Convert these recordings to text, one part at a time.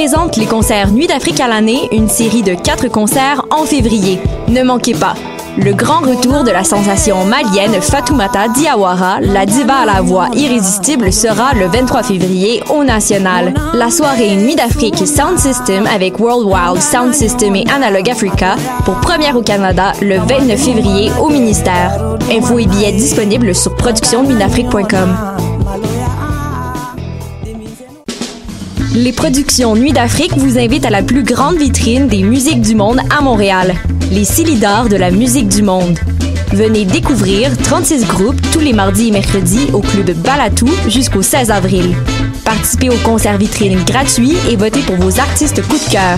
présente les concerts Nuit d'Afrique à l'année, une série de 4 concerts en février. Ne manquez pas. Le grand retour de la sensation malienne Fatoumata Diawara, la diva à la voix irrésistible, sera le 23 février au National. La soirée Nuit d'Afrique Sound System avec World Wild Sound System et Analog Africa pour première au Canada le 29 février au ministère. Infos et billets disponibles sur productionnuitdafrique.com. Les productions Nuit d'Afrique vous invitent à la plus grande vitrine des musiques du monde à Montréal, les Silidars de la musique du monde. Venez découvrir 36 groupes tous les mardis et mercredis au club Balatou jusqu'au 16 avril. Participez au concert vitrine gratuit et votez pour vos artistes coup de cœur.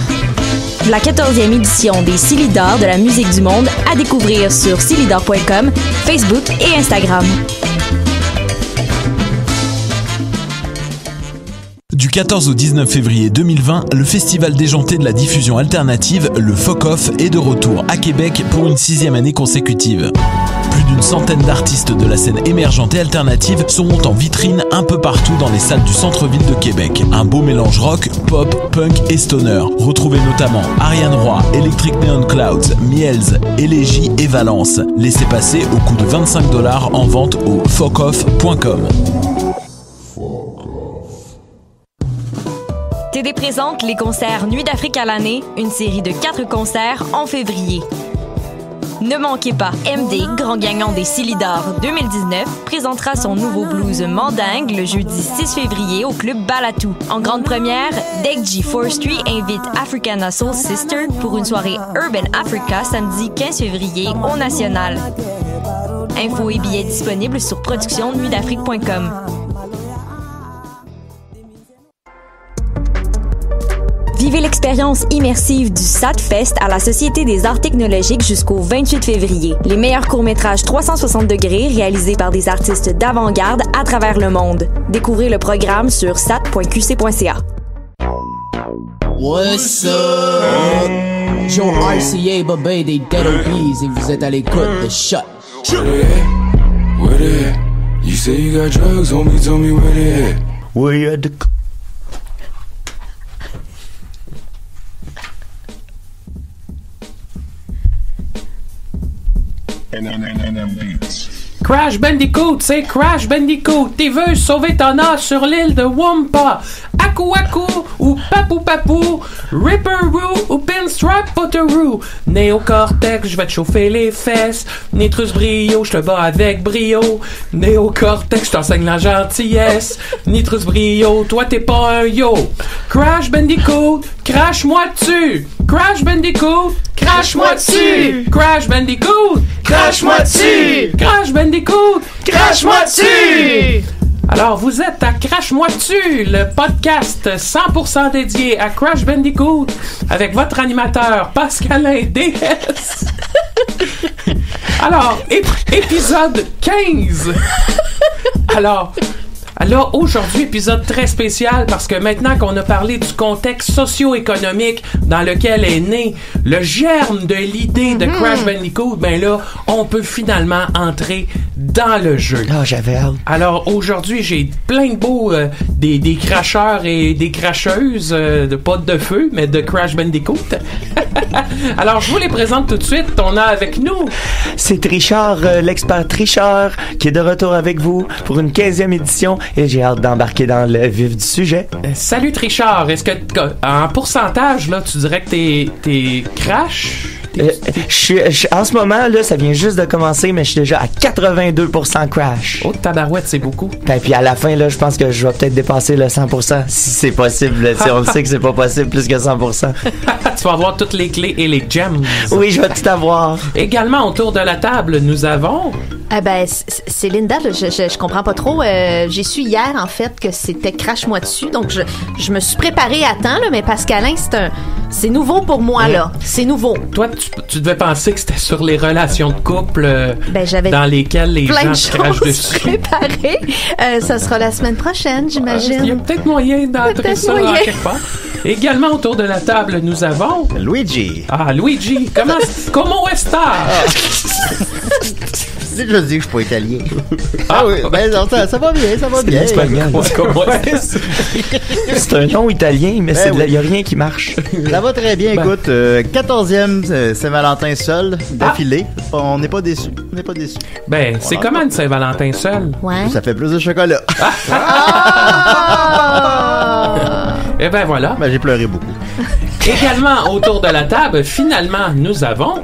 La 14e édition des Silidars de la musique du monde à découvrir sur silidar.com, Facebook et Instagram. Du 14 au 19 février 2020, le festival déjanté de la diffusion alternative, le FOC-OFF, est de retour à Québec pour une 6e année consécutive. Plus d'une centaine d'artistes de la scène émergente et alternative seront en vitrine un peu partout dans les salles du centre-ville de Québec. Un beau mélange rock, pop, punk et stoner. Retrouvez notamment Ariane Roy, Electric Neon Clouds, Miels, Élégie et Valence. Laissez passer au coût de 25$ en vente au focoff.com. TD présente les concerts Nuit d'Afrique à l'année, une série de 4 concerts en février. Ne manquez pas, MD, grand gagnant des Silidars 2019, présentera son nouveau blues Mandingue le jeudi 6 février au club Balatou. En grande première, Degji Forestry invite Africana Soul Sister pour une soirée Urban Africa samedi 15 février au National. Infos et billets disponibles sur productionnuitdafrique.com. Vivez l'expérience immersive du SATFest à la Société des arts technologiques jusqu'au 28 février. Les meilleurs courts-métrages 360 degrés réalisés par des artistes d'avant-garde à travers le monde. Découvrez le programme sur sat.qc.ca. What's up? Joe RCA, Bobé des Dead Obies et vous êtes à l'écoute de Shut. Where they at? You say you got drugs, homie, tell me where they at. Where you at the... Crash Bandicoot, c'est Crash Bandicoot. Tu veux sauver ton âge sur l'île de Wumpa. Aku Aku ou Papou Papou, Ripperoo ou Pinstripe Potteroo. Néocortex, je vais te chauffer les fesses. Nitrus Brio, je te bats avec brio. Néocortex, je t'enseigne la gentillesse. Nitrus Brio, toi t'es pas un yo. Crash Bandicoot, crash-moi dessus. Crash Bandicoot, crash-moi dessus. Crash Bandicoot, crash-moi dessus. Crash Bandicoot, crash-moi dessus. Alors, vous êtes à Crash-moi dessus, le podcast 100% dédié à Crash Bandicoot avec votre animateur Pascalin DS. Alors, épisode 15. Alors, aujourd'hui, épisode très spécial parce que maintenant qu'on a parlé du contexte socio-économique dans lequel est né le germe de l'idée de Crash Bandicoot, ben là, on peut finalement entrer dans le jeu. Ah, j'avais hâte. Alors, aujourd'hui, j'ai plein de beaux des cracheurs et des cracheuses, de pas de feu, mais de Crash Bandicoot. Alors, je vous les présente tout de suite. On a avec nous... C'est Trichard, l'expert Trichard, qui est de retour avec vous pour une 15e édition et j'ai hâte d'embarquer dans le vif du sujet. Salut Trichard, est-ce que en pourcentage, là, tu dirais que t'es crash? En ce moment, là, ça vient juste de commencer, mais je suis déjà à 82% crash. Oh, tabarouette, c'est beaucoup. Et puis à la fin, là, je pense que je vais peut-être dépasser le 100%, si c'est possible. Si on le sait que c'est pas possible, plus que 100%. Tu vas avoir toutes les clés et les gems. Oui, je vais tout avoir. Également, autour de la table, nous avons... c'est Linda, là, je comprends pas trop. J'ai su hier, en fait, que c'était crache-moi dessus, donc je me suis préparée à temps, là, mais Pascalin, c'est nouveau pour moi, là. C'est nouveau. Toi, tu devais penser que c'était sur les relations de couple j'avais dans lesquelles les plein gens de se crachent choses dessus. préparées. Ça sera la semaine prochaine, j'imagine. Il y a peut-être moyen d'entrer ça dans quelque part. Également autour de la table, nous avons... Luigi. Ah, Luigi, comment est-ce? C'est que je dis que je suis pas italien. Ah oui, ben non, ça va bien, ça va bien. C'est un nom italien, mais il y a rien qui marche. Ça va très bien, écoute. 14e Saint-Valentin seul, d'affilée. On n'est pas déçus. On n'est pas déçus. Ben, c'est comment une Saint-Valentin seul? Ouais. Ça fait plus de chocolat. Et ben voilà. Ben, j'ai pleuré beaucoup. Également autour de la table, finalement, nous avons...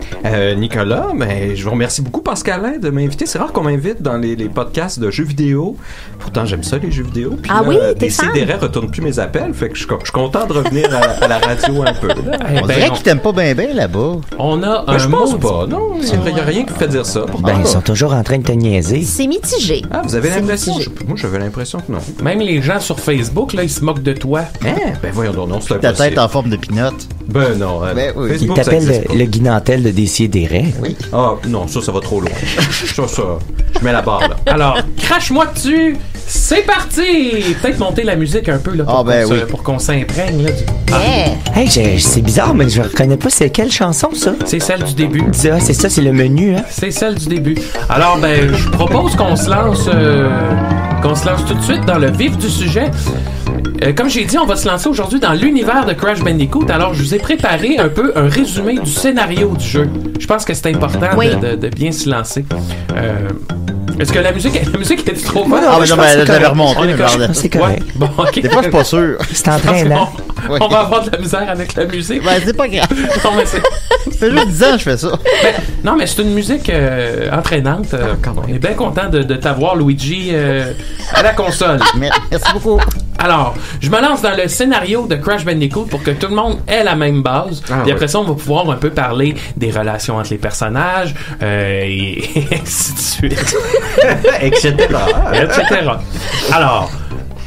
Nicolas, mais je vous remercie beaucoup, Pascalin, de m'inviter. C'est rare qu'on m'invite dans les podcasts de jeux vidéo. Pourtant, j'aime ça, les jeux vidéo. Puis ah là, oui, t'es les fan? CDR retournent plus mes appels, fait que je suis content de revenir à la radio un peu. Eh On dirait qu'ils t'aiment pas bien là-bas. On a Ben, un je pense mot... pas, non. Il n'y a rien qui me fait dire ça. Ben, ils sont toujours en train de te niaiser. C'est mitigé. Ah, vous avez C'est l'impression? mitigé. Moi, j'avais l'impression que non. Même les gens sur Facebook, là, ils se moquent de toi. Hein? Ben voyons donc, non, c'est Ta impossible. tête en forme de pinotte. Ben non. Ben oui. Il Facebook, ça t'appelle existe pas. le Guinantel de Décideret. Oui. Ah, non, ça va trop loin. ça, je mets la barre, là. Alors, crache-moi dessus! C'est parti! Peut-être monter la musique un peu, là, pour, Ah, ben oui. pour qu'on s'imprègne, là. Yeah. Hey, c'est bizarre, mais je reconnais pas c'est quelle chanson, ça? C'est celle du début. Ah, c'est ça, c'est le menu, hein? C'est celle du début. Alors, ben, je propose qu'on se lance tout de suite dans le vif du sujet. Comme j'ai dit, on va se lancer aujourd'hui dans l'univers de Crash Bandicoot. Alors, je vous ai préparé un peu un résumé du scénario du jeu. Je pense que c'est important Oui. de bien se lancer. Est-ce que la musique est trop bonne? Ah, mais non, mais j'avais On remonté, est mais correct. bordel. C'est correct. Ouais. Bon, ok. Des fois, je suis pas sûr. C'est entraînant. On va avoir de la misère avec la musique. Ben, c'est pas grave. Non, mais c'est... Ça fait juste 10 ans que je fais ça. Non, mais c'est une musique entraînante. On est bien content de t'avoir, Luigi, à la console. Merci beaucoup. Alors, je me lance dans le scénario de Crash Bandicoot pour que tout le monde ait la même base. Puis après ça, on va pouvoir un peu parler des relations entre les personnages et ainsi de suite. Etc. Etc. Alors,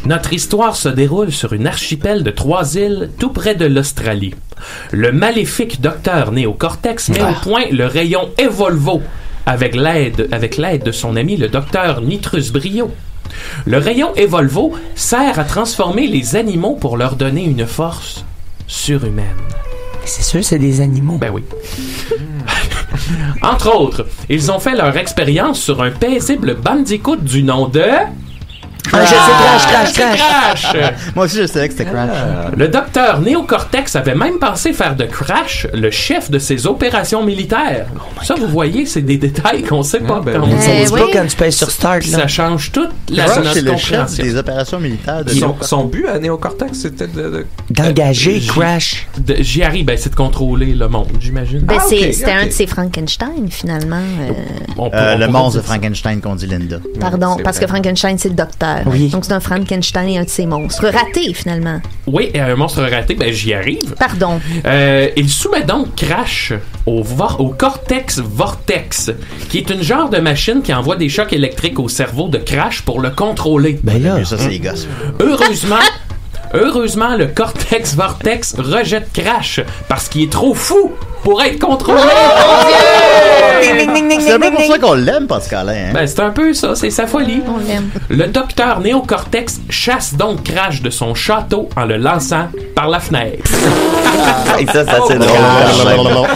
notre histoire se déroule sur une archipel de 3 îles tout près de l'Australie. Le maléfique docteur Néocortex met au point le rayon Evolvo avec l'aide de son ami le docteur Nitrus Brio. Le rayon Evolvo sert à transformer les animaux pour leur donner une force surhumaine. C'est sûr, c'est des animaux. Ben oui. Entre autres, ils ont fait leur expérience sur un paisible bandicoot du nom de... Ah, je sais, Crash. Moi aussi, je savais que c'était Crash. Le docteur Néocortex avait même pensé faire de Crash le chef de ses opérations militaires. Ça, vous voyez, c'est des détails qu'on sait pas. ben quand oui. on- Ça dit oui. pas quand tu pèses sur Start, là. Ça change toute la Crash, notre c'est le chef compréhension. des opérations militaires de Son but à Néocortex, c'était D'engager Crash. J'y arrive, ben, c'est de contrôler le monde, j'imagine. Ben, Ah, c'était ok. un de ces Frankenstein, finalement. On Le pourrait monstre de dire ça. Frankenstein qu'on dit Linda. Pardon, c'est parce vrai. que Frankenstein, c'est le docteur. Oui. Donc, c'est un Frankenstein et un de ses monstres. Raté, finalement. Oui, un monstre raté, ben j'y arrive. Pardon. Il soumet donc Crash au Cortex Vortex, qui est une genre de machine qui envoie des chocs électriques au cerveau de Crash pour le contrôler. Ben là. Mais ça, c'est les gosses. Heureusement, le Cortex Vortex rejette Crash parce qu'il est trop fou pour être contrôlé. C'est un peu pour ça qu'on l'aime, Pascalin. Hein? Ben, c'est un peu ça, c'est sa folie. On l'aime. Le docteur Néocortex chasse donc Crash de son château en le lançant par la fenêtre. Et ça, c'est assez drôle.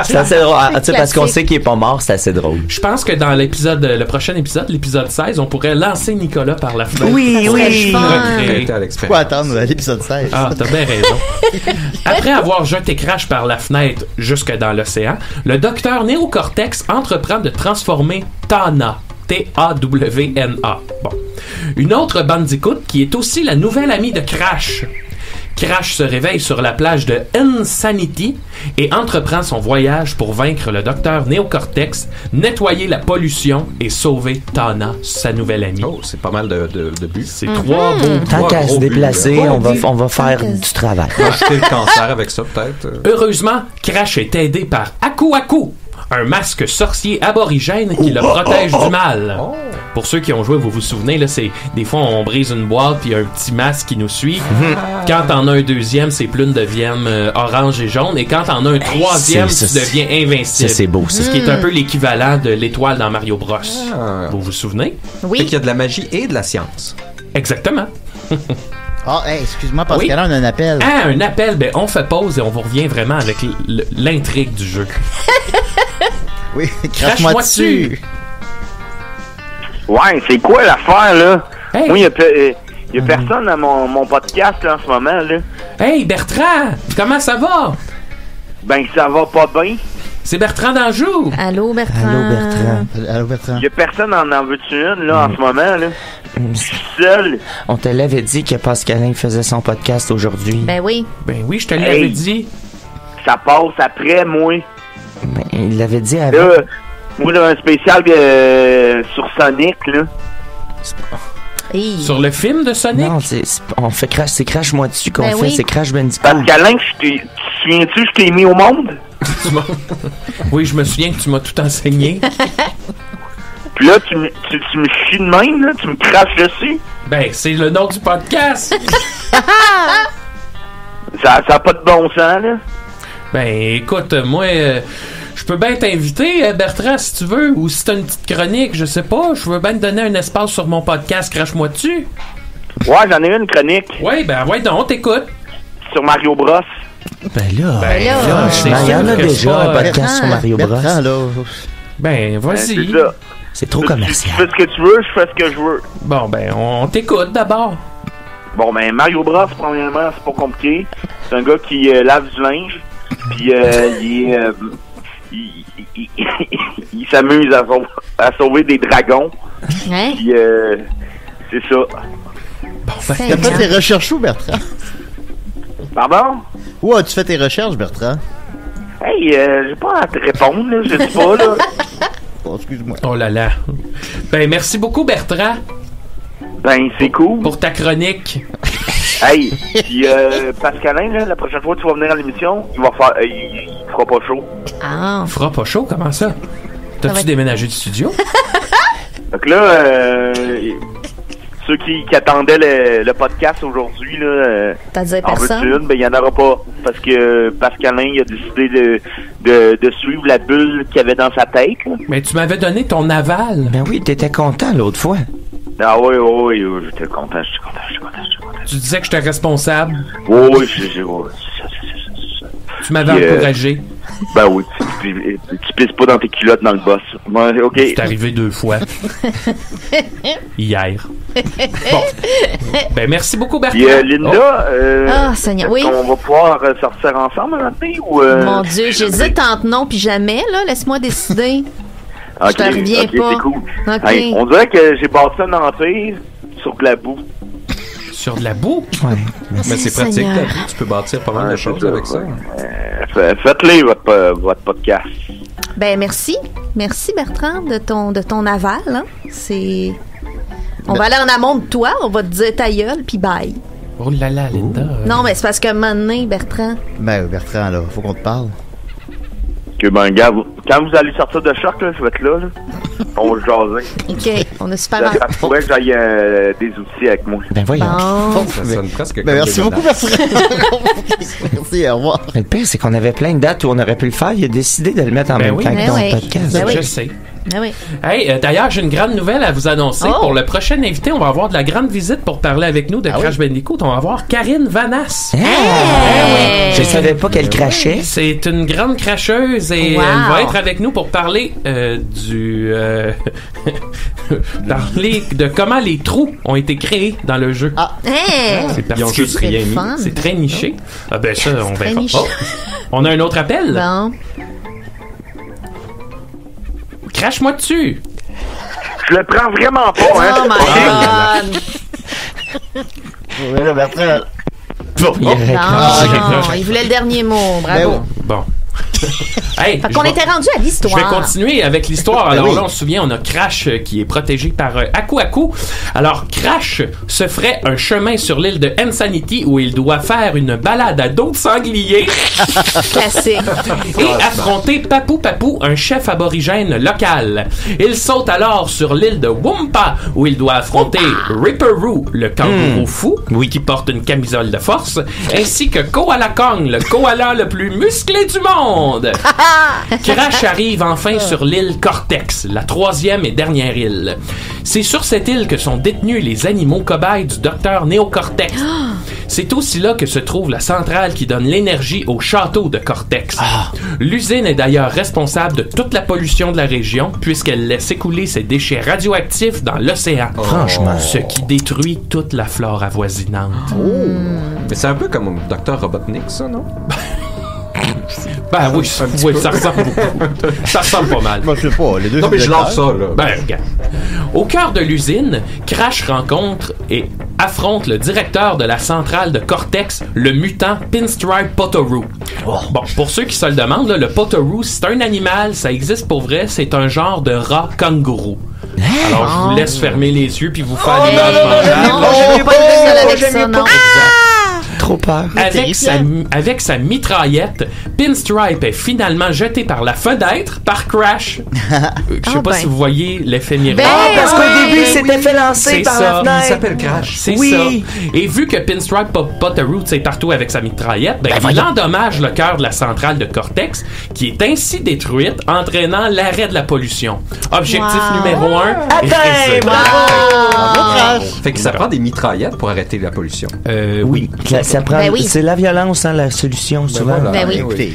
C'est assez drôle. Ah, tu sais, parce qu'on classique. sait qu'il est pas mort, c'est assez drôle. Je pense que dans le prochain épisode, l'épisode 16, on pourrait lancer Nicolas par la fenêtre. Oui, oui. Recréer. à Faut l'expérience. attendre à l'épisode 16. Ah, t'as bien raison. Après avoir jeté Crash par la fenêtre jusque dans l'océan, le docteur Néocortex entreprend de transformer Tana. T-A-W-N-A. Bon. Une autre bandicoot qui est aussi la nouvelle amie de Crash. Crash se réveille sur la plage de Insanity et entreprend son voyage pour vaincre le docteur Néocortex, nettoyer la pollution et sauver Tana, sa nouvelle amie. Oh, c'est pas mal de buts. C'est trois beaux Tant trois qu'à gros se buts, déplacer, là. on va faire du travail. Acheter le cancer avec ça, peut-être. Heureusement, Crash est aidé par Aku Aku, un masque sorcier aborigène qui le protège du mal. Pour ceux qui ont joué, vous vous souvenez, là, c'est des fois on brise une boîte puis un petit masque qui nous suit. Quand t'en as un deuxième, ses plumes deviennent orange et jaune, et quand t'en as un troisième, C'est- tu ça, deviens invincible. Ça, c'est beau, ça. Ce qui est un peu l'équivalent de l'étoile dans Mario Bros. Ah. Vous vous souvenez? Fait Oui. qu'il y a de la magie et de la science. Exactement. Ah, hey, excuse-moi, Pascal, on a un appel. Ah, un appel. Ben, on fait pause et on vous revient vraiment avec l'intrigue du jeu. Oui, crache-moi dessus. Ouais, c'est quoi l'affaire, là? Hey. Moi, il y a personne à mon podcast, là, en ce moment, là. Hey, Bertrand! Comment ça va? Ben, ça va pas bien. C'est Bertrand d'Anjou. Allô, Bertrand. Allô, Bertrand. Il y a personne en veux-tu une, là, en ce moment, là? Je suis seul. On te l'avait dit que Pascalin faisait son podcast aujourd'hui. Ben oui. Ben oui, je te l'avais dit. Ça passe après, moi. Ben, il l'avait dit avant. Là, moi, là, un spécial sur Sonic, là. Sur le film de Sonic? Non, on fait c'est Crash-moi dessus qu'on Ben fait, oui. c'est Crash Bandicoot. Pascalin, tu te souviens-tu, je t'ai mis au monde? Oui, je me souviens que tu m'as tout enseigné. Puis là, tu me chies de même, là, tu me craches dessus. Ben, c'est le nom du podcast. Ça a pas de bon sens, là. Ben, écoute, moi, je peux bien t'inviter, Bertrand, si tu veux, ou si t'as une petite chronique, je sais pas, je veux bien te donner un espace sur mon podcast, crache-moi dessus. Ouais, j'en ai une chronique. Ouais, ben, ouais, donc, t'écoute. Sur Mario Bros. Ben là, c'est il y en sûr a que déjà c'est pas, un podcast sur Mario Bros. Bertrand, là. Ben, vas-y. C'est ça. C'est trop Tu commercial. fais ce que tu veux, je fais ce que je veux. Bon, ben, on t'écoute d'abord. Bon, ben, Mario Bros, premièrement, c'est pas compliqué. C'est un gars qui lave du linge, puis il s'amuse à sauver des dragons. Hein? Puis c'est ça. Bon, ben, T'as fait tes recherches où, Bertrand? Pardon? Où as-tu fait tes recherches, Bertrand? Hey, j'ai pas à te répondre, là, je sais pas, là. Oh, excuse-moi. oh là là. Ben, merci beaucoup, Bertrand, Ben, c'est cool. pour ta chronique. Hey, puis Pascalin, là, la prochaine fois que tu vas venir à l'émission, il va faire, il fera pas chaud. Ah. Fera pas chaud, comment ça? T'as-tu va être- déménagé du studio? Donc là, ceux qui attendaient le podcast aujourd'hui, là, T'as dit en veux-tu personne? une? Ben, il y en aura pas. Parce que Pascalin, il a décidé de suivre la bulle qu'il avait dans sa tête, là. Mais tu m'avais donné ton aval. Ben oui, t'étais content l'autre fois. Ah oui, j'étais content. Tu disais que j'étais responsable. Oui, Tu m'avais Puis, encouragé. ben oui, tu pisses pas dans tes culottes dans le boss. Ouais, ok. C'est arrivé 2 fois. Hier. Bon. Ben, merci beaucoup, Bertrand. Puis Linda, Ah, Seigneur, oui. on va pouvoir sortir ensemble un matin ou... Mon Dieu, j'hésite entre non puis jamais, là. Laisse-moi décider. Ok, je te reviens ok, pas. c'est cool. Ok. Hey, on dirait que j'ai bâti un empire sur de la boue. Sur de la boue? Ouais. Mais c'est pratique, Seigneur. ta vie. Tu peux bâtir pas mal de choses avec ça. Faites-les votre podcast. Ben, merci. Merci, Bertrand, de ton aval, hein. C'est... On va aller en amont de toi, on va te dire ta gueule, puis bye. Oh là là, Linda. Non, mais c'est parce que un moment donné, Bertrand... Ben, Bertrand, là, faut qu'on te parle. Que ben, gars, quand vous allez sortir de choc, là, je vais être là. On va jaser. OK, on a super hâte. Ça pourrait que j'aille des outils avec moi. Ben voyons. Bon. Ça sonne presque Ben, comme merci des beaucoup, menaces. Bertrand. Merci, au revoir. Mais le pire, c'est qu'on avait plein de dates où on aurait pu le faire. Il a décidé de le mettre en Ben même oui. temps Ben que ton oui. podcast. Ben oui. Je sais. Ah oui. Hey, d'ailleurs, j'ai une grande nouvelle à vous annoncer. Oh. Pour le prochain invité, on va avoir de la grande visite pour parler avec nous de Crash Bandicoot. On va avoir Karine Vanasse. Hey! Je savais pas qu'elle crachait. C'est une grande cracheuse et Wow. elle va être avec nous pour parler parler de comment les trous ont été créés dans le jeu. Ah. Hey! C'est Ils ont particulier. juste rien mis. Fun. C'est très niché. Ah ben ça, on très verra. niché. Oh, on a un autre appel. Bon. Crache-moi dessus. Je le prends vraiment pas, hein. Oh my God! Ouais, là, Bertrand. Il aurait crashé. Non, il voulait le dernier mot. Bravo. Bon. Hey, Fait qu'on je vais- était rendu à Je vais l'histoire. continuer avec l'histoire. Alors oui. là, on se souvient, on a Crash qui est protégé par Aku Aku. Alors, Crash se ferait un chemin sur l'île de Insanity où il doit faire une balade à dos de sanglier Classique. et affronter Papou Papou, un chef aborigène local. Il saute alors sur l'île de Wumpa où il doit affronter Ripperoo, le kangourou fou, qui porte une camisole de force, ainsi que Koala Kong, le koala le plus musclé du monde. Crash arrive enfin sur l'île Cortex, la 3e et dernière île. C'est sur cette île que sont détenus les animaux cobayes du docteur Néocortex. C'est aussi là que se trouve la centrale qui donne l'énergie au château de Cortex. L'usine est d'ailleurs responsable de toute la pollution de la région puisqu'elle laisse écouler ses déchets radioactifs dans l'océan. Franchement. Ce qui détruit toute la flore avoisinante. Mais c'est un peu comme Dr. Robotnik, ça, non? Ben oui, ça ressemble beaucoup. Ça ressemble pas mal. Moi, je sais pas, les deux. Non, mais je lance ça, là. Ben, regarde. Au cœur de l'usine, Crash rencontre et affronte le directeur de la centrale de Cortex, le mutant Pinstripe Potoroo. Bon, pour ceux qui se le demandent, là, le Potoroo, c'est un animal, ça existe pour vrai, c'est un genre de rat kangourou. Alors, je vous laisse fermer les yeux puis vous faire l'image mentale. Non, j'aime pas le avec ça, non. Trop peur. Avec sa mitraillette, Pinstripe est finalement jeté par la fenêtre par Crash. Je sais pas si vous voyez l'effet miroir. Parce qu'au début, il s'était fait lancer par la fenêtre. Il s'appelle Crash. C'est ça. Et vu que Pinstripe Potoroo est partout avec sa mitraillette, il endommage le cœur de la centrale de Cortex, qui est ainsi détruite, entraînant l'arrêt de la pollution. Objectif numéro 1. Fait que ça prend des mitraillettes pour arrêter la pollution. Oui. Ça prend, c'est la violence, hein, la solution, souvent. Ben oui.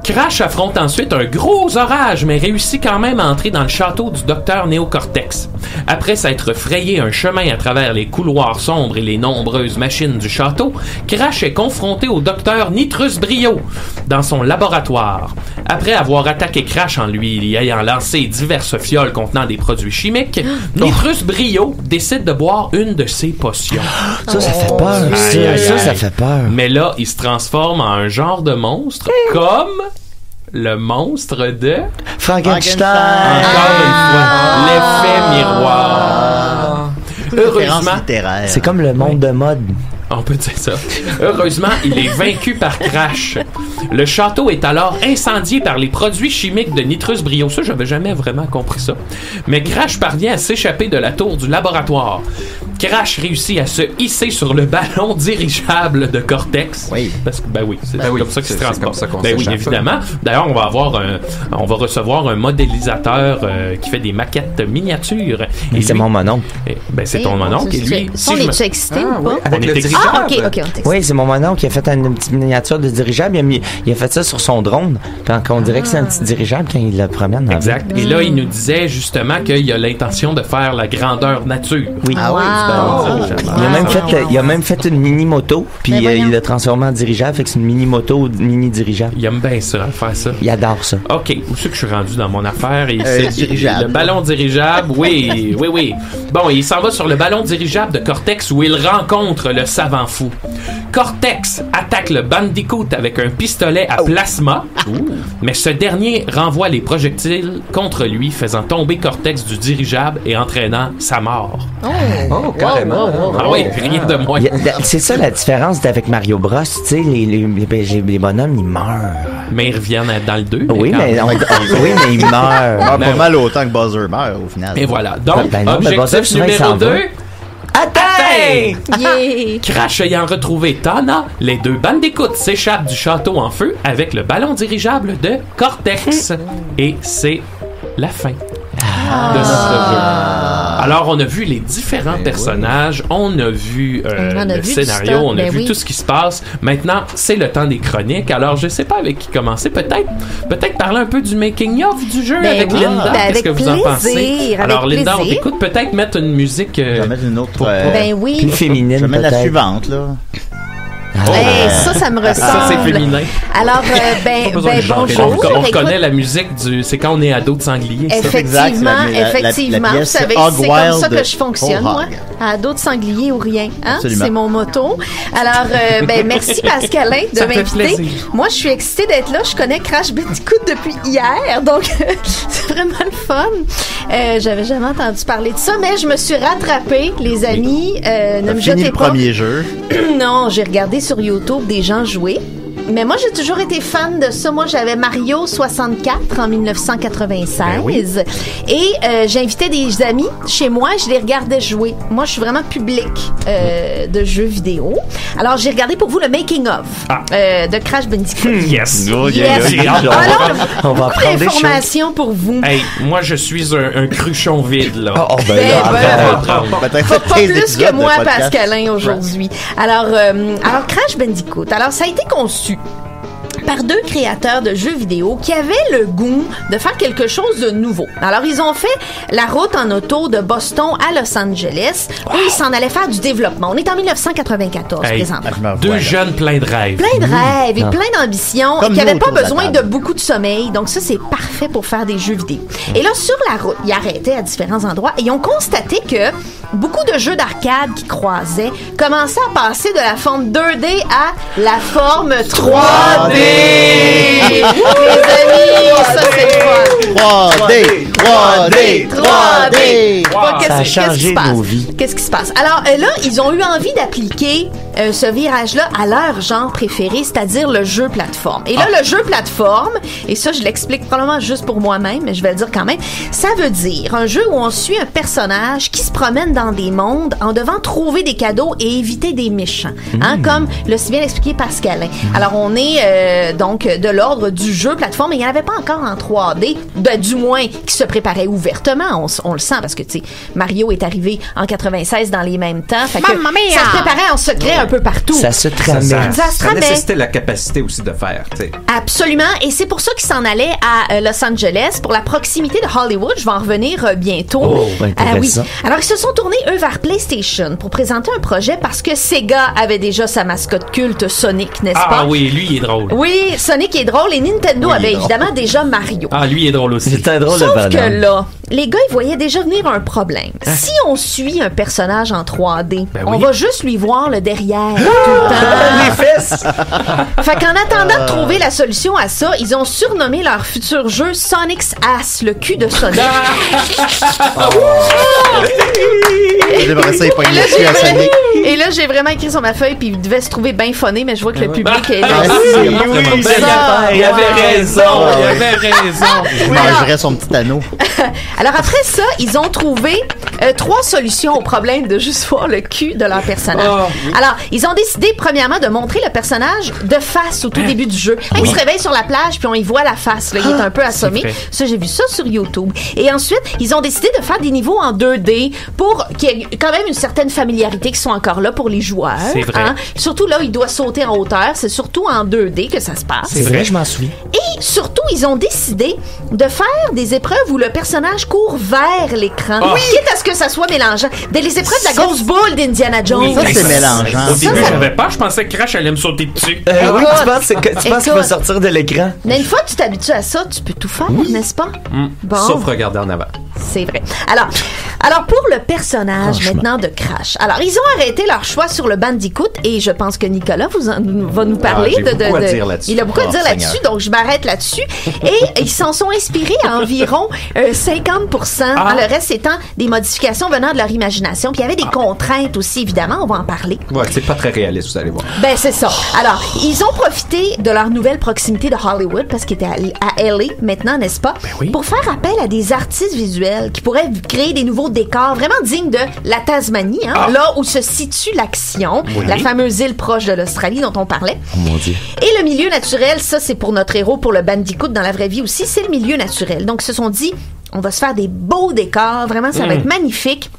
Crash affronte ensuite un gros orage, mais réussit quand même à entrer dans le château du docteur Néocortex. Après s'être frayé un chemin à travers les couloirs sombres et les nombreuses machines du château, Crash est confronté au docteur Nitrus Brio dans son laboratoire. Après avoir attaqué Crash en lui ayant lancé diverses fioles contenant des produits chimiques, Nitrus Brio décide de boire une de ses potions. Ça fait peur. Ça fait peur. Mais là, il se transforme en un genre de monstre, comme le monstre de Frankenstein. Encore une fois, l'effet miroir. Heureusement, c'est comme le monde de mode. On peut dire ça. Heureusement, il est vaincu par Crash. Le château est alors incendié par les produits chimiques de Nitrus Brio. Ça, j'avais jamais vraiment compris ça. Mais Crash parvient à s'échapper de la tour du laboratoire. Crash réussit à se hisser sur le ballon dirigeable de Cortex. Oui. Parce que, c'est comme ça qu'il se transporte. Oui, évidemment. D'ailleurs, on va recevoir un modélisateur qui fait des maquettes miniatures. Et c'est mon mononcle. C'est ton mononcle. Et lui, on est-tu excité ou pas? On est excité. Ah, ok. Oui, c'est mon mononcle qui a fait une petite miniature de dirigeable. Il a fait ça sur son drone. On dirait que c'est un petit dirigeable quand il le promène dans exact. Et là, il nous disait justement qu'il a l'intention de faire la grandeur nature. Oui. Ah oui. Il a même fait une mini-moto, puis il l'a transformé en dirigeable, fait que c'est une mini-moto mini-dirigeable. Il aime bien ça, faire ça. Il adore ça. OK, où c'est que je suis rendu dans mon affaire? Dirigeable. Le ballon dirigeable, oui. Bon, il s'en va sur le ballon dirigeable de Cortex où il rencontre le savant fou. Cortex attaque le Bandicoot avec un pistolet à plasma, mais ce dernier renvoie les projectiles contre lui, faisant tomber Cortex du dirigeable et entraînant sa mort. Oh, carrément. Ah oui, rien de moins. C'est ça la différence avec Mario Bros. Tu sais, les bonhommes, ils meurent. Mais ils reviennent dans le 2. Oui, mais ils meurent. Pas mal autant que Buzzer meurt, au final. Et voilà. Donc, non, objectif numéro 2... Atteint! Yeah. Crash ayant retrouvé Tana, les deux Bandicoots s'échappent du château en feu avec le ballon dirigeable de Cortex. Et c'est la fin de notre jeu. Alors, on a vu les différents personnages, on a vu le scénario, on a vu tout ce qui se passe. Maintenant, c'est le temps des chroniques. Alors, je sais pas avec qui commencer. Peut-être parler un peu du making-of du jeu avec Linda. Qu'est-ce que vous en pensez? Alors, Linda, on t'écoute. Peut-être mettre une musique... Je vais mettre une autre... plus féminine, je vais mettre la suivante, là. Ça me ressemble. Ça, c'est féminin. Alors, bonjour. On connaît la musique c'est quand on est ado de sanglier. Effectivement. Vous savez, c'est comme ça que je fonctionne, moi. Ado de sanglier ou rien. Hein? C'est mon motto. Alors, merci Pascalin de m'inviter. Moi, je suis excitée d'être là. Je connais Crash Bandicoot depuis hier, donc c'est vraiment le fun. J'avais jamais entendu parler de ça, mais je me suis rattrapée, les amis. Ne me jetez pas. Premier jeu. Non, j'ai regardé sur YouTube des gens jouer. Mais moi, j'ai toujours été fan de ça. Moi, j'avais Mario 64 en 1996. Ben oui. Et j'invitais des amis chez moi et je les regardais jouer. Moi, je suis vraiment public de jeux vidéo. Alors, j'ai regardé pour vous le making-of de Crash Bandicoot. Yes. Yes. Alors, On va beaucoup apprendre des d'informations pour vous. Hey, moi, je suis un cruchon vide, là. Pas plus que moi, Pascalin, aujourd'hui. Alors, Crash Bandicoot. Alors, ça a été conçu par deux créateurs de jeux vidéo qui avaient le goût de faire quelque chose de nouveau. Alors, ils ont fait la route en auto de Boston à Los Angeles où ils s'en allaient faire du développement. On est en 1994, présentement. Deux jeunes pleins de rêves. Plein de rêves et plein d'ambitions Comme qui n'avaient nous pas autour de la besoin table. de beaucoup de sommeil. Donc, ça, c'est parfait pour faire des jeux vidéo. Et là, sur la route, ils arrêtaient à différents endroits et ils ont constaté que beaucoup de jeux d'arcade qui croisaient commençaient à passer de la forme 2D à la forme 3D. Les amis, ça c'est le fun. 3D. Ça a changé nos vies. Qu'est-ce qui se passe? Alors là, ils ont eu envie d'appliquer ce virage-là à leur genre préféré, c'est-à-dire le jeu plateforme. Et là, le jeu plateforme, et ça, je l'explique probablement juste pour moi-même, mais je vais le dire quand même, ça veut dire un jeu où on suit un personnage qui se promène dans des mondes en devant trouver des cadeaux et éviter des méchants. Hein, comme l'a si bien expliqué Pascalin. Alors, on est donc de l'ordre du jeu plateforme, et il n'y en avait pas encore en 3D, du moins qui se préparait ouvertement. On le sent parce que, tu sais, Mario est arrivé en 96 dans les mêmes temps. Fait que ça se préparait en secret un peu partout. Ça se tramait. Ça nécessitait la capacité aussi de faire, tu sais. Absolument. Et c'est pour ça qu'ils s'en allaient à Los Angeles pour la proximité de Hollywood. Je vais en revenir bientôt. Oui. Alors, ils se sont tournés, eux, vers PlayStation pour présenter un projet parce que Sega avait déjà sa mascotte culte Sonic, n'est-ce pas? Ah oui, lui, il est drôle. Oui, Sonic est drôle et Nintendo avait évidemment déjà Mario. Ah, lui, il est drôle aussi. C'était drôle. Sauf que là, les gars, ils voyaient déjà venir un problème. Si on suit un personnage en 3D, on va juste lui voir le derrière tout le temps. Les fesses! Fait qu'en attendant de trouver la solution à ça, ils ont surnommé leur futur jeu Sonic's Ass, le cul de Sonic. Et là, j'ai vraiment écrit sur ma feuille, puis il devait se trouver bien funné, mais je vois que le public est là. Il avait raison. Je mangerais son petit anneau. Alors après ça, ils ont trouvé 3 solutions au problème de juste voir le cul de leur personnage. Alors, ils ont décidé premièrement de montrer le personnage de face au tout début du jeu. Il se réveille sur la plage, puis on y voit la face. Là, il est un peu assommé. Ça, j'ai vu ça sur YouTube. Et ensuite, ils ont décidé de faire des niveaux en 2D pour qu'il y ait quand même une certaine familiarité qui soit encore là pour les joueurs. C'est vrai. Hein? Surtout là, il doit sauter en hauteur. C'est surtout en 2D que ça se passe. C'est vrai, je m'en souviens. Et surtout, ils ont décidé de faire des épreuves où le personnage court vers l'écran. Quitte à ce que ça soit mélangeant. Les épreuves de la grosse boule d'Indiana Jones. Ça, c'est mélangeant. Au début, j'avais peur. Je pensais que Crash allait me sauter dessus. Oui, tu penses qu'il va sortir de l'écran? Mais une fois que tu t'habitues à ça, tu peux tout faire, n'est-ce pas? Bon. Sauf regarder en avant. C'est vrai. Alors pour le personnage maintenant de Crash. Alors, ils ont arrêté leur choix sur le Bandicoot et je pense que Nicolas va nous parler j'ai beaucoup à dire là-dessus. Il a beaucoup à dire là-dessus, donc je m'arrête là-dessus. Et ils s'en sont inspirés à environ 50%. Le reste étant des modifications venant de leur imagination. Puis il y avait des contraintes aussi, évidemment, on va en parler. Ouais, c'est pas très réaliste, vous allez voir. Ben, c'est ça. Alors, ils ont profité de leur nouvelle proximité de Hollywood, parce qu'ils étaient à LA maintenant, n'est-ce pas? Pour faire appel à des artistes visuels qui pourraient créer des nouveaux décors vraiment dignes de la Tasmanie, là où se situe l'action, la fameuse île proche de l'Australie dont on parlait. Oh mon Dieu. Et le milieu naturel, ça, c'est pour notre héros, pour le Bandicoot dans la vraie vie aussi, c'est le milieu naturel. Donc, ils se sont dit, on va se faire des beaux décors, vraiment, ça va être magnifique.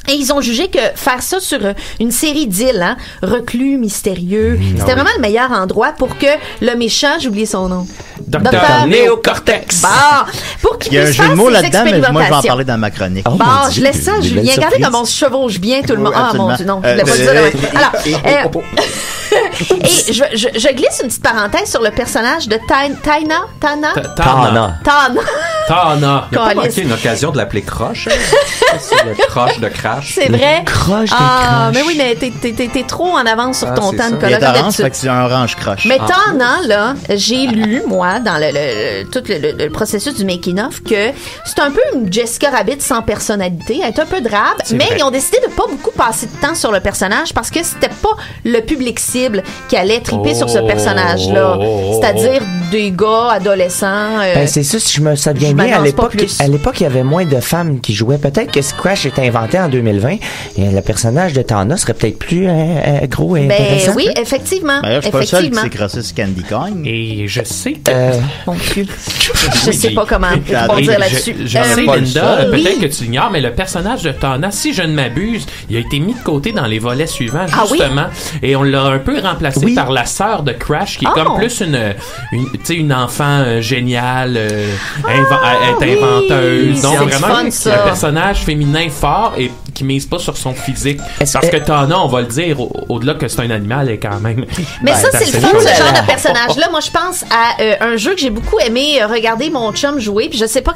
Et ils ont jugé que faire ça sur une série d'îles, reclus, mystérieux, c'était vraiment le meilleur endroit pour que le méchant, j'ai oublié son nom. Docteur Néocortex. Bon, pour qu'il Il y a un puisse jeu de faire mots ses là-dedans, mais moi, je vais en expérimentations. parler dans ma chronique. Oh, Bon, mon je Dieu, laisse ça, des Julien. belles Regardez surprises. comme on se chevauche bien, tout le monde. Ah, mon Dieu, non, je voulais pas dire ça. Alors, et je glisse une petite parenthèse sur le personnage de Tana. Tana. Il n'y a pas Calice. manqué une occasion de l'appeler Croche. C'est le croche de Crash. C'est vrai. Croche de Ah, crash. mais oui, mais t'es trop en avance sur ton c'est temps, ça. Il Nicolas. est comme orange, d'habitude. fait que c'est un orange croche. Mais Tana, là, j'ai lu, moi, dans tout le processus du making-of, que c'est un peu une Jessica Rabbit sans personnalité. Elle est un peu drabe, mais vrai. ils ont décidé de pas beaucoup passer de temps sur le personnage parce que c'était pas le public cible qui allait triper sur ce personnage-là. C'est-à-dire des gars adolescents. Ben, c'est ça, si je me souviens je bien, m'avance pas plus. à l'époque, il y avait moins de femmes qui jouaient. Peut-être que Crash était inventé en 2020 et le personnage de Tana serait peut-être plus gros et intéressant. oui, effectivement. Ben là, je suis pas le seul qui effectivement. s'est crossé sur Candy Kong. Et je sais que... Mon Dieu. Je sais pas comment J'adore. rebondir là-dessus. Je sais, pas le Linda, seul. peut-être oui. que tu l'ignores, mais le personnage de Tana, si je ne m'abuse, il a été mis de côté dans les volets suivants, Ah oui? justement. Et on l'a un peu remplacé Oui. par la sœur de Crash, qui est Oh. comme plus tu sais, une enfant géniale, elle est inventeuse. Donc, c'est vraiment, fun, ça. un personnage féminin fort et qui mise pas sur son physique. Est-ce Parce que- que Tana, on va le dire, au-delà que c'est un animal, elle est quand même... Mais ça, c'est le fun, c'est ce chaud. genre de personnage-là. Moi, je pense à un jeu que j'ai beaucoup aimé regarder mon chum jouer. Puis je sais que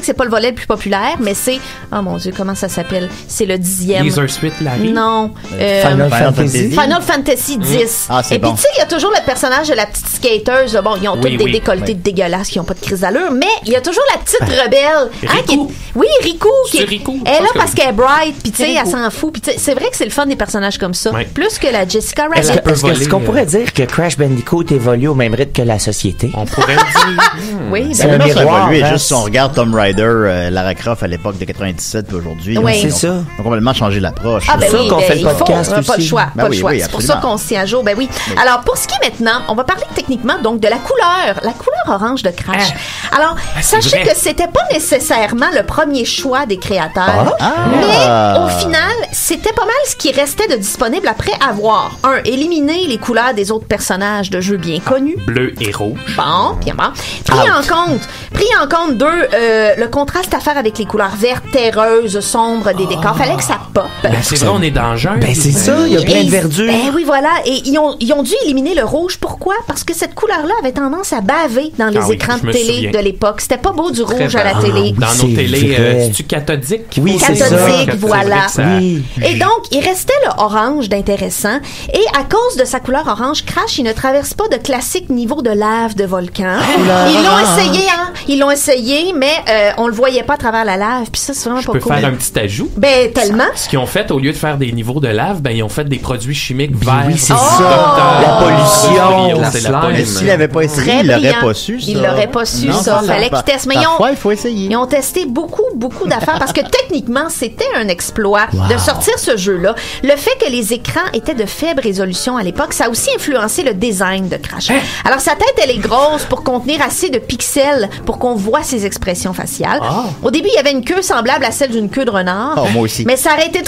c'est pas le volet le plus populaire, mais c'est... Oh mon Dieu, comment ça s'appelle? C'est le 10e. Laser Sweet Larry. Non. Final Fantasy. Final Fantasy X. Ah, c'est Et puis, bon. tu sais, il y a toujours le personnage de la petite skateuse. là. Bon, ils ont Oui, tous des oui. décolletés dégueulasses qui ont pas de crise d'allure, mais il y a toujours la petite rebelle. Riku. Oui, Riku. C'est Riku, je Elle est là pense que parce oui. qu'elle est bright, puis tu sais, C'est elle Riku. s'en fout. Puis tu sais, c'est vrai que c'est le fun des personnages comme ça. Ouais. Plus que la Jessica Rabbit. Est-ce peut voler, qu'on pourrait dire que Crash Bandicoot évolue au même rythme que la société? On pourrait le dire. Oui, C'est ben, un Mais là, ça a miroir, évolué. hein. Juste si on regarde Tomb Raider, Lara Croft à l'époque de 97 puis aujourd'hui. Oui. ils ont- C'est ça. Ils ont complètement changé l'approche. Ah, ben C'est ça oui, qu'on ben, fait le il faut, podcast on n'a pas le aussi. choix. Ben pas le oui, choix. oui, C'est pour ça absolument. qu'on s'y tient à jour. Ben oui. Alors, pour ce qui est maintenant, on va parler techniquement donc de la couleur orange de Crash. Alors, c'est sachez vrai. que c'était pas nécessairement le premier choix des créateurs, Ah. mais au final, c'était pas mal ce qui restait de disponible après avoir éliminé les couleurs des autres personnages de jeux bien connus. Bleu et rouge. Bon, bien bon. Pris en compte le contraste à faire avec les couleurs vertes, terreuses, sombres des décors. Fallait que ça pop. Ben, c'est vrai, on est dans le jungle. Ben, c'est ça, il y a plein de verdure. Ben oui, voilà. Et ils ont dû éliminer le rouge. Pourquoi? Parce que cette couleur-là avait tendance à baver dans les Ah oui, écrans je de me télé souviens. de l'époque. C'était pas beau du Très rouge à la bavant. télé. Dans C'est nos télés, vrai. c'est-tu cathodique? Oui, c'est ça. Cathodique, voilà. C'est vrai Oui. que ça- Et donc, il restait le orange d'intéressant. Et à cause de sa couleur orange, Crash, il ne traverse pas de classique niveau de lave de volcan. Ils l'ont essayé, hein. Ils l'ont essayé, mais on le voyait pas à travers la lave. Puis ça, c'est vraiment Je pas peux cool. faire un petit ajout. Ben, tellement. Ce qu'ils ont fait, au lieu de faire des niveaux de lave, ben, ils ont fait des produits chimiques Oui, verts. c'est Oh! ça. La pollution. C'est La la slime. Mais pollution. s'il n'avait pas essayé, Très il l'aurait brillant. pas su, ça. Il l'aurait pas su, Non, ça. Fallait qu'il teste. Mais ils ont- Parfois, il faut essayer. Ils ont testé beaucoup d'affaires parce que techniquement, c'était un exploit de sortir ce jeu-là. Le fait que les écrans étaient de faible résolution à l'époque, ça a aussi influencé le design de Crash. Alors, sa tête, elle est grosse pour contenir assez de pixels pour qu'on voit ses expressions faciales. Au début, il y avait une queue semblable à celle d'une queue de renard. Oh, moi aussi. Mais ça aurait été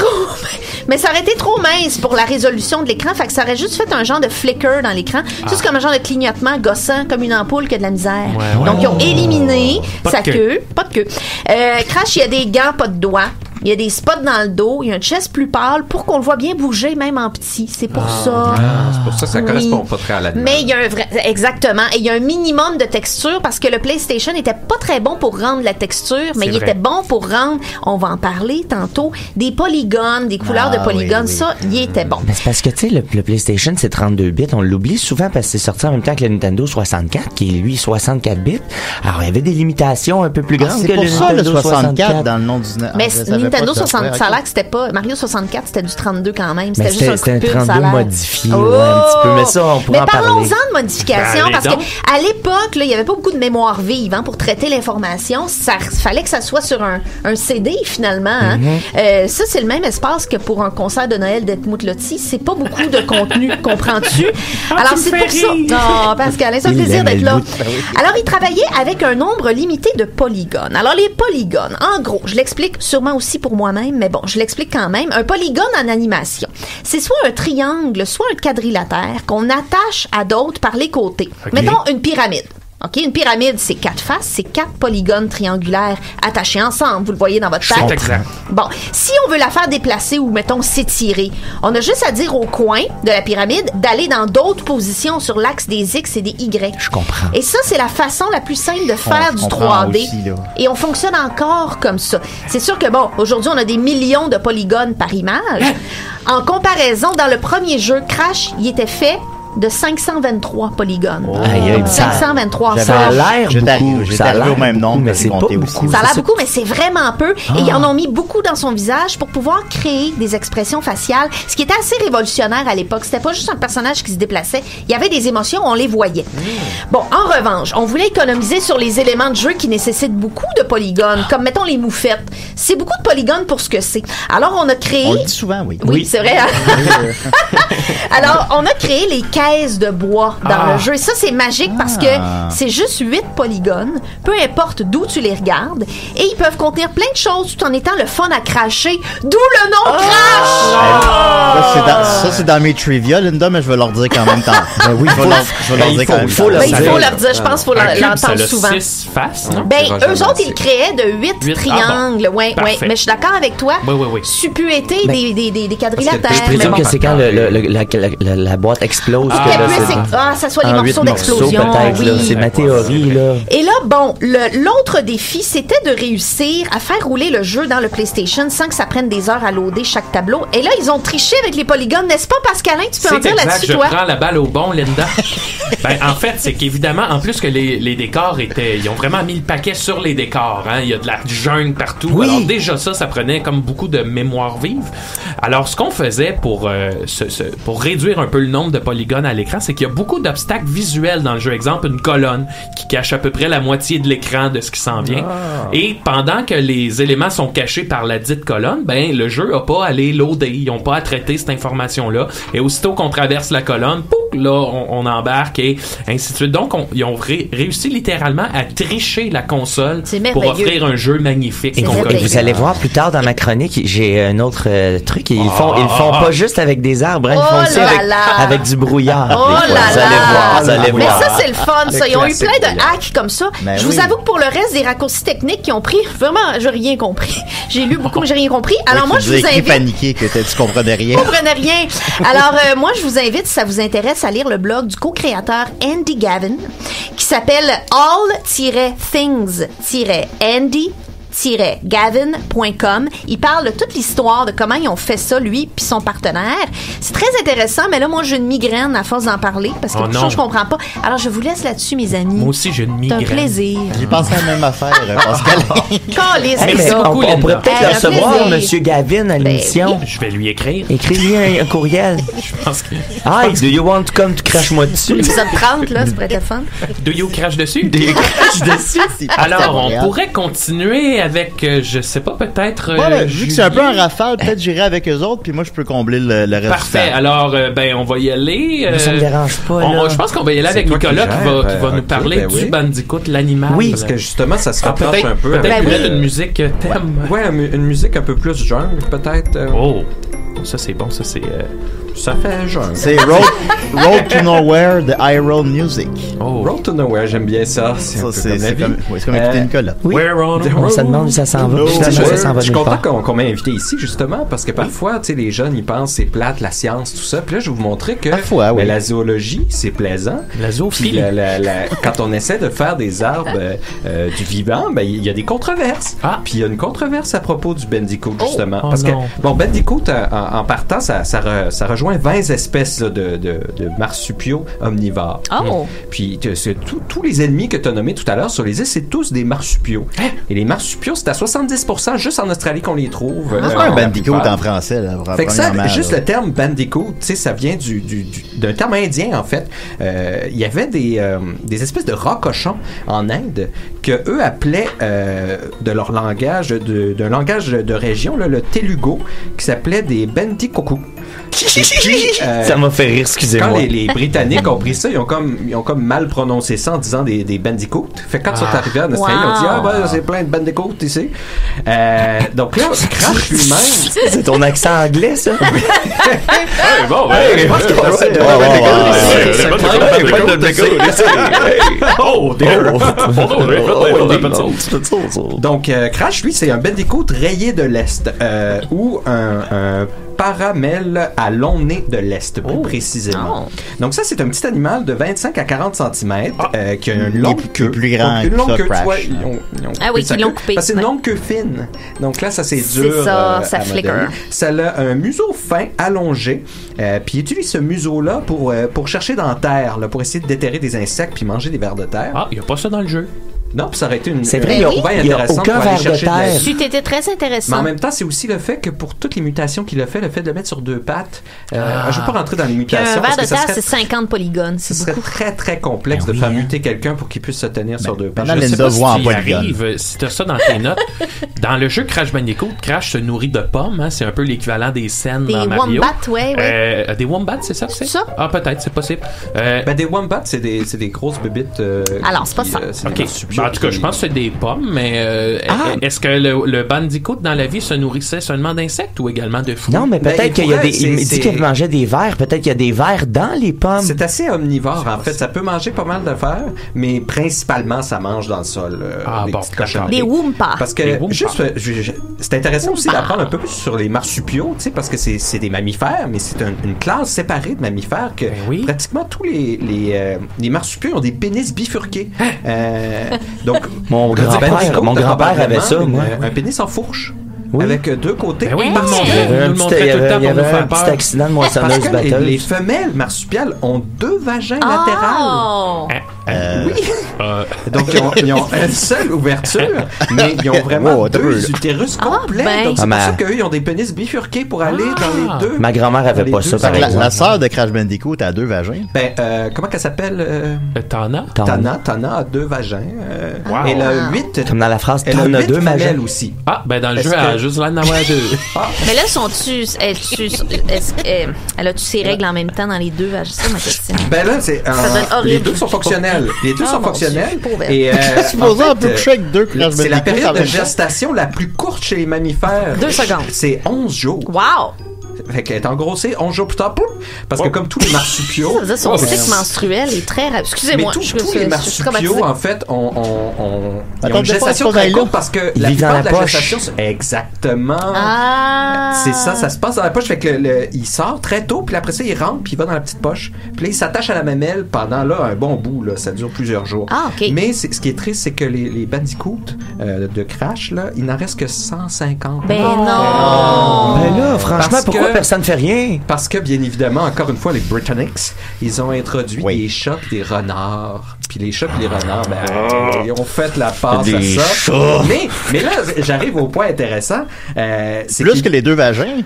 trop mince pour la résolution de l'écran. Fait que ça aurait juste fait un genre de flicker dans l'écran. Juste comme un genre de clignotement gossant, comme une ampoule qui a de la misère. Ouais, ouais. Donc, ils ont éliminé Pas de sa queue. queue. Pas de queue. Crash, il y a des gants, pas de doigts. Il y a des spots dans le dos. Il y a un chest plus pâle pour qu'on le voit bien bouger, même en petit. C'est pour ça. C'est pour ça que ça Oui. correspond pas très à l'animal. Mais il y a un vrai, exactement. Et il y a un minimum de texture parce que le PlayStation était pas très bon pour rendre la texture, mais C'est il vrai. était bon pour rendre, on va en parler tantôt, des polygones, des couleurs Ah, de polygones. oui, oui. Ça, il était bon. Mais c'est parce que, tu sais, le PlayStation, c'est 32 bits. On l'oublie souvent parce que c'est sorti en même temps que le Nintendo 64, qui est, lui, 64 bits. Alors, il y avait des limitations un peu plus Ah, grandes c'est que pour le ça, le Nintendo 64 dans le nom du... Mais je savais Nintendo pas ça. 64, Ouais, ça a ok. l'air que c'était pas. Mario 64, c'était du 32 quand même. Mais C'était juste un c'était un coup de pub, ça a 32 l'air. modifié, ouais, un petit peu. Mais ça, on pourra Mais en parler. parlons-en de modification, Ben, parce allez donc. que à l'époque, là, il y avait pas beaucoup de mémoire vive hein, pour traiter l'information. Ça fallait que ça soit sur un CD finalement. Hein. Mm-hmm. Ça, c'est le même espace que pour un concert de Noël d'Edmund Lotti. C'est pas beaucoup de contenu, comprends-tu? Alors tu me c'est fais pour ça. rire. Non, Pascal, ça fait Il plaisir aimait d'être le là. bout. Ben oui. Alors, il travaillait avec un nombre limité de polygones. Alors, les polygones, en gros, je l'explique sûrement aussi pour moi-même, mais bon, je l'explique quand même. Un polygone en animation, c'est soit un triangle, soit un quadrilatère qu'on attache à d'autres par les côtés. Ok. Mettons une pyramide. OK? Une pyramide, c'est 4 faces, c'est 4 polygones triangulaires attachés ensemble. Vous le voyez dans votre tête. C'est exact. Bon, si on veut la faire déplacer ou, mettons, s'étirer, on a juste à dire au coin de la pyramide d'aller dans d'autres positions sur l'axe des X et des Y. Je comprends. Et ça, c'est la façon la plus simple de faire On du comprend 3D. aussi, là. Et on fonctionne encore comme ça. C'est sûr que, bon, aujourd'hui, on a des millions de polygones par image. En comparaison, dans le premier jeu, Crash, il était fait de 523 polygones. Aïe, 523. Ça a l'air beaucoup. J'étais Ça a arrivé l'air au même nombre, beaucoup, mais que j'ai c'est pas compté beaucoup. aussi. Ça a l'air beaucoup, mais c'est vraiment peu. Et ils en ont mis beaucoup dans son visage pour pouvoir créer des expressions faciales, ce qui était assez révolutionnaire à l'époque. C'était pas juste un personnage qui se déplaçait. Il y avait des émotions, on les voyait. Bon, en revanche, on voulait économiser sur les éléments de jeu qui nécessitent beaucoup de polygones, comme, mettons, les moufettes. C'est beaucoup de polygones pour ce que c'est. Alors, on a créé... On le dit souvent, oui. Oui, c'est vrai. Hein? Alors, on a créé les caisses de bois dans le jeu. Et ça, c'est magique parce que c'est juste 8 polygones, peu importe d'où tu les regardes, et ils peuvent contenir plein de choses tout en étant le fun à cracher, d'où le nom Crash! Ça, c'est dans mes trivia, Linda, mais je vais leur dire quand même. Oui, je vais leur dire quand même. Il faut leur dire, je pense qu'il faut l'entendre souvent. 6 faces, non? Ben, eux autres, ils le créaient de 8 triangles. Ouais, Parfait. mais je suis d'accord avec toi. Oui. Suppuété des quadrilatères. Je présume que c'est quand la boîte explose que là, ça soit les en morceaux 8 d'explosion. peut-être, là. Oui. C'est ma théorie, là. Et là, bon, l'autre défi, c'était de réussir à faire rouler le jeu dans le PlayStation sans que ça prenne des heures à loader chaque tableau. Et là, ils ont triché avec les polygones, n'est-ce pas, Pascalin? Tu peux en dire là-dessus, je toi? prends la balle au bon, Linda. Ben, en fait, c'est qu'évidemment, en plus que les décors ils ont vraiment mis le paquet sur les décors, hein. Il y a de la jungle partout. Oui. Alors déjà ça prenait comme beaucoup de mémoire vive. Alors, ce qu'on faisait pour réduire un peu le nombre de polygones à l'écran, c'est qu'il y a beaucoup d'obstacles visuels dans le jeu. Exemple, une colonne qui cache à peu près la moitié de l'écran de ce qui s'en vient. Et pendant que les éléments sont cachés par la dite colonne, ben, le jeu a pas à les loader. Ils ont pas à traiter cette information-là. Et aussitôt qu'on traverse la colonne, pouf, là, on embarque et ainsi de suite. Donc, ils ont réussi littéralement à tricher la console pour offrir un jeu magnifique. Vous allez voir plus tard dans ma chronique, j'ai un autre truc. Ils le font pas juste avec des arbres, hein, ils font aussi avec du brouillard. Vous allez voir. Mais ça, c'est le fun, ça. Ils ont eu plein de hacks comme ça. Je vous avoue que pour le reste des raccourcis techniques qu'ils ont pris, vraiment, j'ai rien compris. J'ai lu beaucoup, mais j'ai rien compris. Alors, moi, je vous invite. Paniqué que tu comprenais rien. Je comprenais rien. Alors, moi, je vous invite, si ça vous intéresse, à lire le blog du co-créateur Andy Gavin, qui s'appelle all-things-andy-gavin.com. Il parle de toute l'histoire de comment ils ont fait ça, lui puis son partenaire. C'est très intéressant, mais là, moi, j'ai une migraine à force d'en parler parce que je comprends pas. Alors, je vous laisse là-dessus, mes amis. Moi aussi, j'ai une migraine. C'est un plaisir. J'ai pensé à la même affaire, Pascal. On pourrait peut-être le recevoir, Monsieur Gavin, à l'émission. Je vais lui écrire. Écrivez un courriel. Je pense que... Hi, do you want to come to crash moi dessus? L'épisode 30, là, c'est pour être fun. Do you crash dessus? Do you crash dessus? Alors, on pourrait continuer avec, je sais pas, peut-être... vu que c'est un peu en rafale, peut-être j'irai avec eux autres, puis moi, je peux combler le reste. Parfait. Alors, on va y aller. Ça me dérange pas, là. Je pense qu'on va y aller avec Nicolas qui va nous parler du Bandicoot, l'animal. Oui, parce que justement, ça se rapproche un peu. Peut-être mettre une musique thème. Ouais, une musique un peu plus jungle, peut-être. Oh, ça c'est bon, ça c'est... Ça fait jungle. C'est Road to Nowhere de Iron Music. Oh. Road to Nowhere, j'aime bien ça. C'est comme écouter Nicolas. Oui. On se demande où ça s'en va. Je suis content qu'on m'ait invité ici, justement, parce que parfois, tu sais, les jeunes, ils pensent c'est plate, la science, tout ça. Puis là, je vais vous montrer que la zoologie, c'est plaisant. La zoophilie. Quand on essaie de faire des arbres du vivant, ben il y a des controverses. Puis il y a une controverse à propos du Bandicoot, justement. Parce que, bon, Bandicoot, en partant, ça rejoint 20 espèces de marsupiaux omnivores. Puis tous les ennemis que tu as nommés tout à l'heure sur les îles, c'est tous des marsupiaux. Et les marsupiaux, c'est à 70% juste en Australie qu'on les trouve. C'est pas un Bandicoot en français. Là, fait que ça, juste le terme Bandicoot, tu sais, ça vient d'un terme indien, en fait. Il y avait des espèces de rats cochons en Inde que eux appelaient de leur langage, d'un langage de région, là, le Telugu, qui s'appelait des Bandikoku. Puis, ça m'a fait rire, excusez-moi. Quand les Britanniques ont pris ça, ils ont comme mal prononcé ça en disant des bandicoots. Fait que quand ils sont arrivés en Australie, ils ont dit c'est plein de bandicoots ici. Donc là, Crash lui-même. C'est ton accent anglais, ça? Donc, Crash, lui, c'est un bandicoot rayé de l'Est ou un paramèle à long nez de l'Est, plus précisément. Donc ça, c'est un petit animal de 25 à 40 cm qui a une longue queue. Plus grand une longue que queue, Crash. tu vois, qu'ils l'ont coupé. Parce que c'est une longue queue fine. Donc là, ça, c'est dur. C'est ça, ça à flicker. modérer. Ça a un museau fin, allongé, puis il utilise ce museau-là pour chercher dans la terre, là, pour essayer de déterrer des insectes puis manger des vers de terre. Ah, il n'y a pas ça dans le jeu. Non, puis ça aurait été une c'est vrai, il y a aucun ver de terre. Tu étais très intéressant. Mais en même temps, c'est aussi le fait que pour toutes les mutations qu'il a fait, le fait de le mettre sur deux pattes, je ne vais pas rentrer dans les mutations. Un ver de terre, c'est 50 polygones. Ce serait très, très complexe de faire muter quelqu'un pour qu'il puisse se tenir sur deux pattes. Je sais pas si tu arrives, si tu as ça dans tes notes. Dans le jeu Crash Bandicoot, Crash se nourrit de pommes. Hein, c'est un peu l'équivalent des scènes dans Mario. Des wombats, des wombats, c'est ça? C'est ça? Ah, peut-être, c'est possible. Des wombats, c'est des grosses bébites. Alors, c'est pas ça. OK. En tout cas, je pense que c'est des pommes, mais est-ce que le Bandicoot dans la vie se nourrissait seulement d'insectes ou également de fruits? Non, mais peut-être qu'il y a il dit qu'il mangeait des vers. Peut-être qu'il y a des vers dans les pommes. C'est assez omnivore, en fait. Ça peut manger pas mal de vers, mais principalement, ça mange dans le sol. Des Woompas. Parce que, c'est intéressant aussi d'apprendre un peu plus sur les marsupiaux, tu sais, parce que c'est des mammifères, mais c'est une classe séparée de mammifères que pratiquement tous les marsupiaux ont des pénis bifurqués. Donc, mon grand-père avait ça, moi. Un pénis en fourche. Avec deux côtés. Ben oui, parce il y avait un petit accident de moissonneuse batteuse. Les femelles marsupiales ont deux vagins latérales. Oui. Donc, ils ont une seule ouverture, mais ils ont vraiment deux utérus complets. Donc, c'est pour ça qu'eux, ils ont des pénis bifurqués pour aller dans les deux. Ma grand-mère avait pas ça. La sœur de Crash Bandicoot a deux vagins. Comment qu'elle s'appelle? Tana. Tana a deux vagins. Elle a 8. Comme dans la phrase, elle a 8 deux femelles aussi. Ah, ben dans le jeu, elle a juste l'air d'en avoir deux. Mais là, elle a-tu ses règles en même temps dans les deux vagins? C'est ça ma question. Ben là, les deux sont fonctionnels. Les deux sont fonctionnels. Et supposons un peu coucher avec deux Crash Bandicoot. C'est la période de gestation la plus courte chez les mammifères. 2 secondes. C'est 11 jours. Wow! Fait qu'elle est engrossée 11 jours plus tard, parce que comme tous les marsupiaux... Ça veut dire son cycle menstruel est très rapide. Excusez-moi. Mais tous les marsupiaux, en fait, ont une gestation très courte parce que la plupart de la gestation... Exactement. C'est ça se passe dans la poche. Fait que il sort très tôt, puis après ça, il rentre, puis il va dans la petite poche. Puis là, il s'attache à la mamelle pendant un bon bout. Là, ça dure plusieurs jours. Mais ce qui est triste, c'est que les bandicoots de Crash, là, il n'en reste que 150. Ben non! Ben là, franchement, pourquoi personne ne fait rien? Parce que, bien évidemment, encore une fois, les Britannics, ils ont introduit des chats et des renards. Puis les chats et les renards, ils ont fait la passe à ça. Mais là, j'arrive au point intéressant. C'est plus que les deux vagins.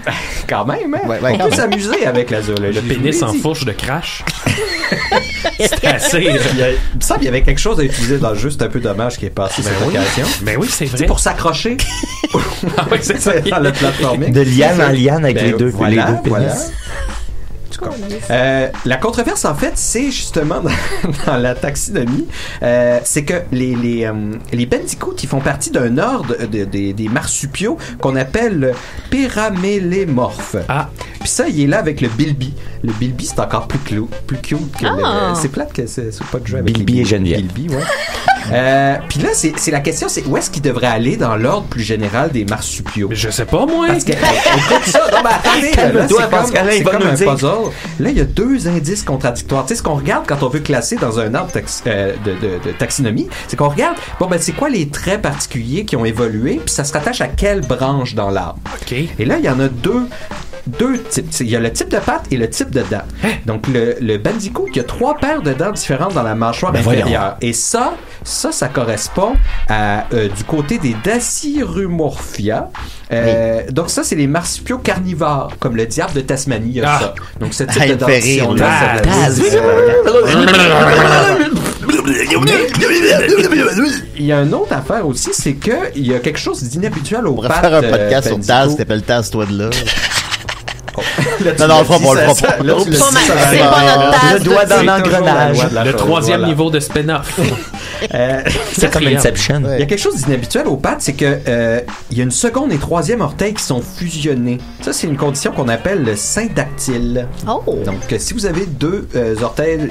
Quand même, hein? On peut s'amuser avec la zoologie. Le pénis en fourche de Crash. C'est assez. Il me semble qu'il y avait quelque chose à utiliser dans le jeu. C'est un peu dommage qu'il ait passé cette occasion. Mais oui, c'est vrai. C'est pour s'accrocher. Oui, c'est ça. Dans le platforming. De liane en liane avec les deux pénis. La controverse, en fait, c'est justement dans la taxinomie, c'est que les bandicoots, ils font partie d'un ordre des marsupiaux qu'on appelle pyramélémorphes. Puis ça, il est là avec le bilby. Le bilby, c'est encore plus cute que c'est plate que c'est pas de jeu avec Bilby et Geneviève. Bilby, ouais. Puis là, c'est la question, c'est où est-ce qu'il devrait aller dans l'ordre plus général des marsupiaux? Mais je sais pas, moi. Parce que, écoute ça, non, mais attendez, là, c'est comme un puzzle. Là, il y a deux indices contradictoires. Tu sais, ce qu'on regarde quand on veut classer dans un ordre de taxinomie, c'est qu'on regarde, c'est quoi les traits particuliers qui ont évolué, puis ça se rattache à quelle branche dans l'arbre. Et là, il y en a deux types. Il y a le type de patte et le type de dents. Donc, le bandicoot, il y a 3 paires de dents différentes dans la mâchoire inférieure. Et ça correspond à du côté des Dacirumorphia. Donc, ça, c'est les marsupiaux carnivores, comme le diable de Tasmanie. Il y a ça. Donc, ce type de dentition. Il y a une autre affaire aussi, c'est qu'il y a quelque chose d'inhabituel aux pattes. On pourrait faire un podcast sur Taz qui s'appelle Taz, toi de là. Non, on le fera pas, on le fera pas. C'est pas notre tasse. Le doigt dans l'engrenage. Le troisième niveau de spin-off. C'est comme Inception. Il y a quelque chose d'inhabituel aux pattes, c'est que il y a une seconde et troisième orteil qui sont fusionnés. Ça, c'est une condition qu'on appelle le syndactyle. Oh. Donc, si vous avez deux orteils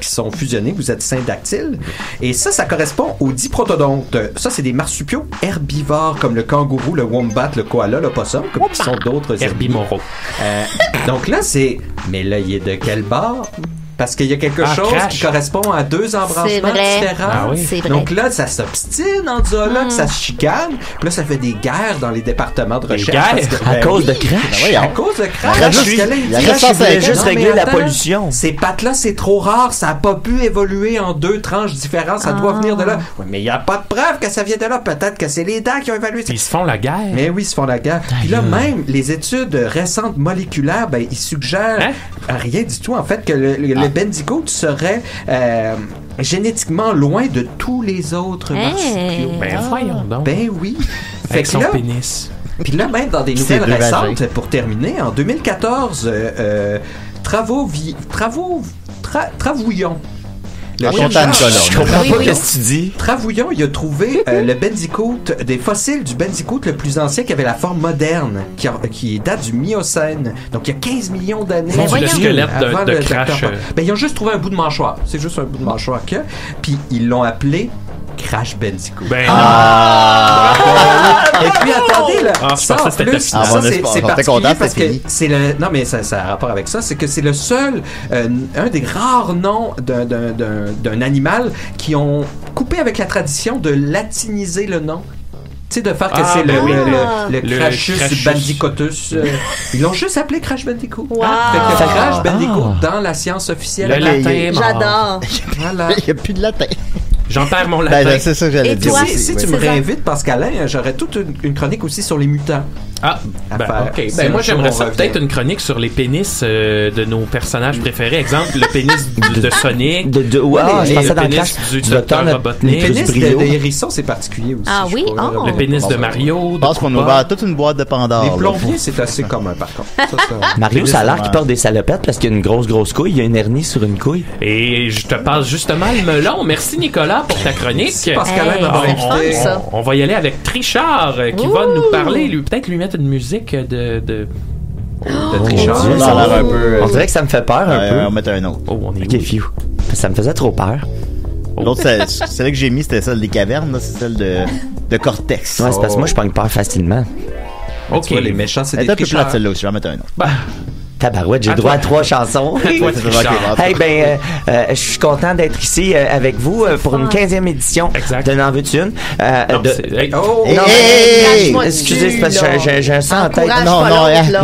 qui sont fusionnés, vous êtes syndactyle. Et ça correspond aux diprotodontes. Ça, c'est des marsupiaux herbivores comme le kangourou, le wombat, le koala, le possum, comme qui sont d'autres herbimoraux. Donc là, mais là, il est de quel bord? Parce qu'il y a quelque chose qui correspond à deux embranchements différents. Ah oui. C'est vrai. Donc là, ça s'obstine en zoologue, ça se chicane. Puis là, ça fait des guerres dans les départements de recherche. À cause de Crash? À cause de Crash. Crash voulait juste régler la pollution. Ces pattes-là, c'est trop rare. Ça n'a pas pu évoluer en deux tranches différentes. Ça doit venir de là. Oui, mais il n'y a pas de preuve que ça vient de là. Peut-être que c'est les dents qui ont évalué ça. Ils se font la guerre. Mais oui, ils se font la guerre. Puis là, même, les études récentes moléculaires, ils suggèrent rien du tout, en fait, que le Bendigo serait génétiquement loin de tous les autres marsupiaux. Ben voyons donc. Ben oui. Avec son pénis. Puis là, même dans des nouvelles récentes, pour terminer, en 2014, Travouillon. Je comprends pas ce que tu dis. Travouillon, il a trouvé le Bendicoot, des fossiles du Bendicoot le plus ancien qui avait la forme moderne, qui date du Miocène. Donc, il y a 15 millions d'années. C'est le squelette de Crash. Ils ont juste trouvé un bout de mâchoire. C'est juste un bout de mâchoire puis ils l'ont appelé Crash Bendicoot. Et puis attendez là, ça en plus, c'est particulier parce que c'est le non mais ça a rapport avec ça, c'est que c'est le seul un des rares noms d'un animal qui ont coupé avec la tradition de latiniser le nom. Tu sais, de faire que c'est le Crashus Bandicotus. Ils l'ont juste appelé Crash Bandicoot. Wow. Fait que Crash Bandicoot dans la science officielle. Le latin. J'adore. Voilà. Il n'y a plus de latin. J'en perds mon latin. C'est ça que j'allais dire. Si tu me réinvites, Pascalin, j'aurais toute une chronique aussi sur les mutants. OK. Moi, j'aimerais ça peut-être une chronique sur les pénis de nos personnages préférés. Exemple, le pénis de Sonic. Je pensais dans le pénis du Dr. Robotnik. Le pénis de Hérisson, c'est particulier aussi. Ah oui? Le pénis de Mario. Je pense qu'on a ouvert toute une boîte de Pandore. Les plombiers, c'est assez commun, par contre. Mario, ça a l'air qu'il porte des salopettes parce qu'il y a une grosse couille. Il y a une hernie sur une couille. Et je te passe justement le melon. Merci, Nicolas, pour ta chronique. On va y aller avec Trichard qui va nous parler. Peut-être lui mettre une musique de Trichard. Ça a l'air un peu. On dirait que ça me fait peur un peu. On va mettre un autre. On est fiu. Ça me faisait trop peur. L'autre, celle que j'ai mis, c'était celle des cavernes, là, c'est celle de Cortex. Ouais, c'est parce que moi, je pogne peur facilement. Ok. Les méchants, c'est des tricheurs. Elle est un peu plate, celle-là aussi. Je vais en mettre un autre. Tabarouette, j'ai droit à 3 chansons. Je suis content d'être ici avec vous pour une 15e édition de N'en veux-tu une? Excusez, c'est parce que j'ai ça en tête.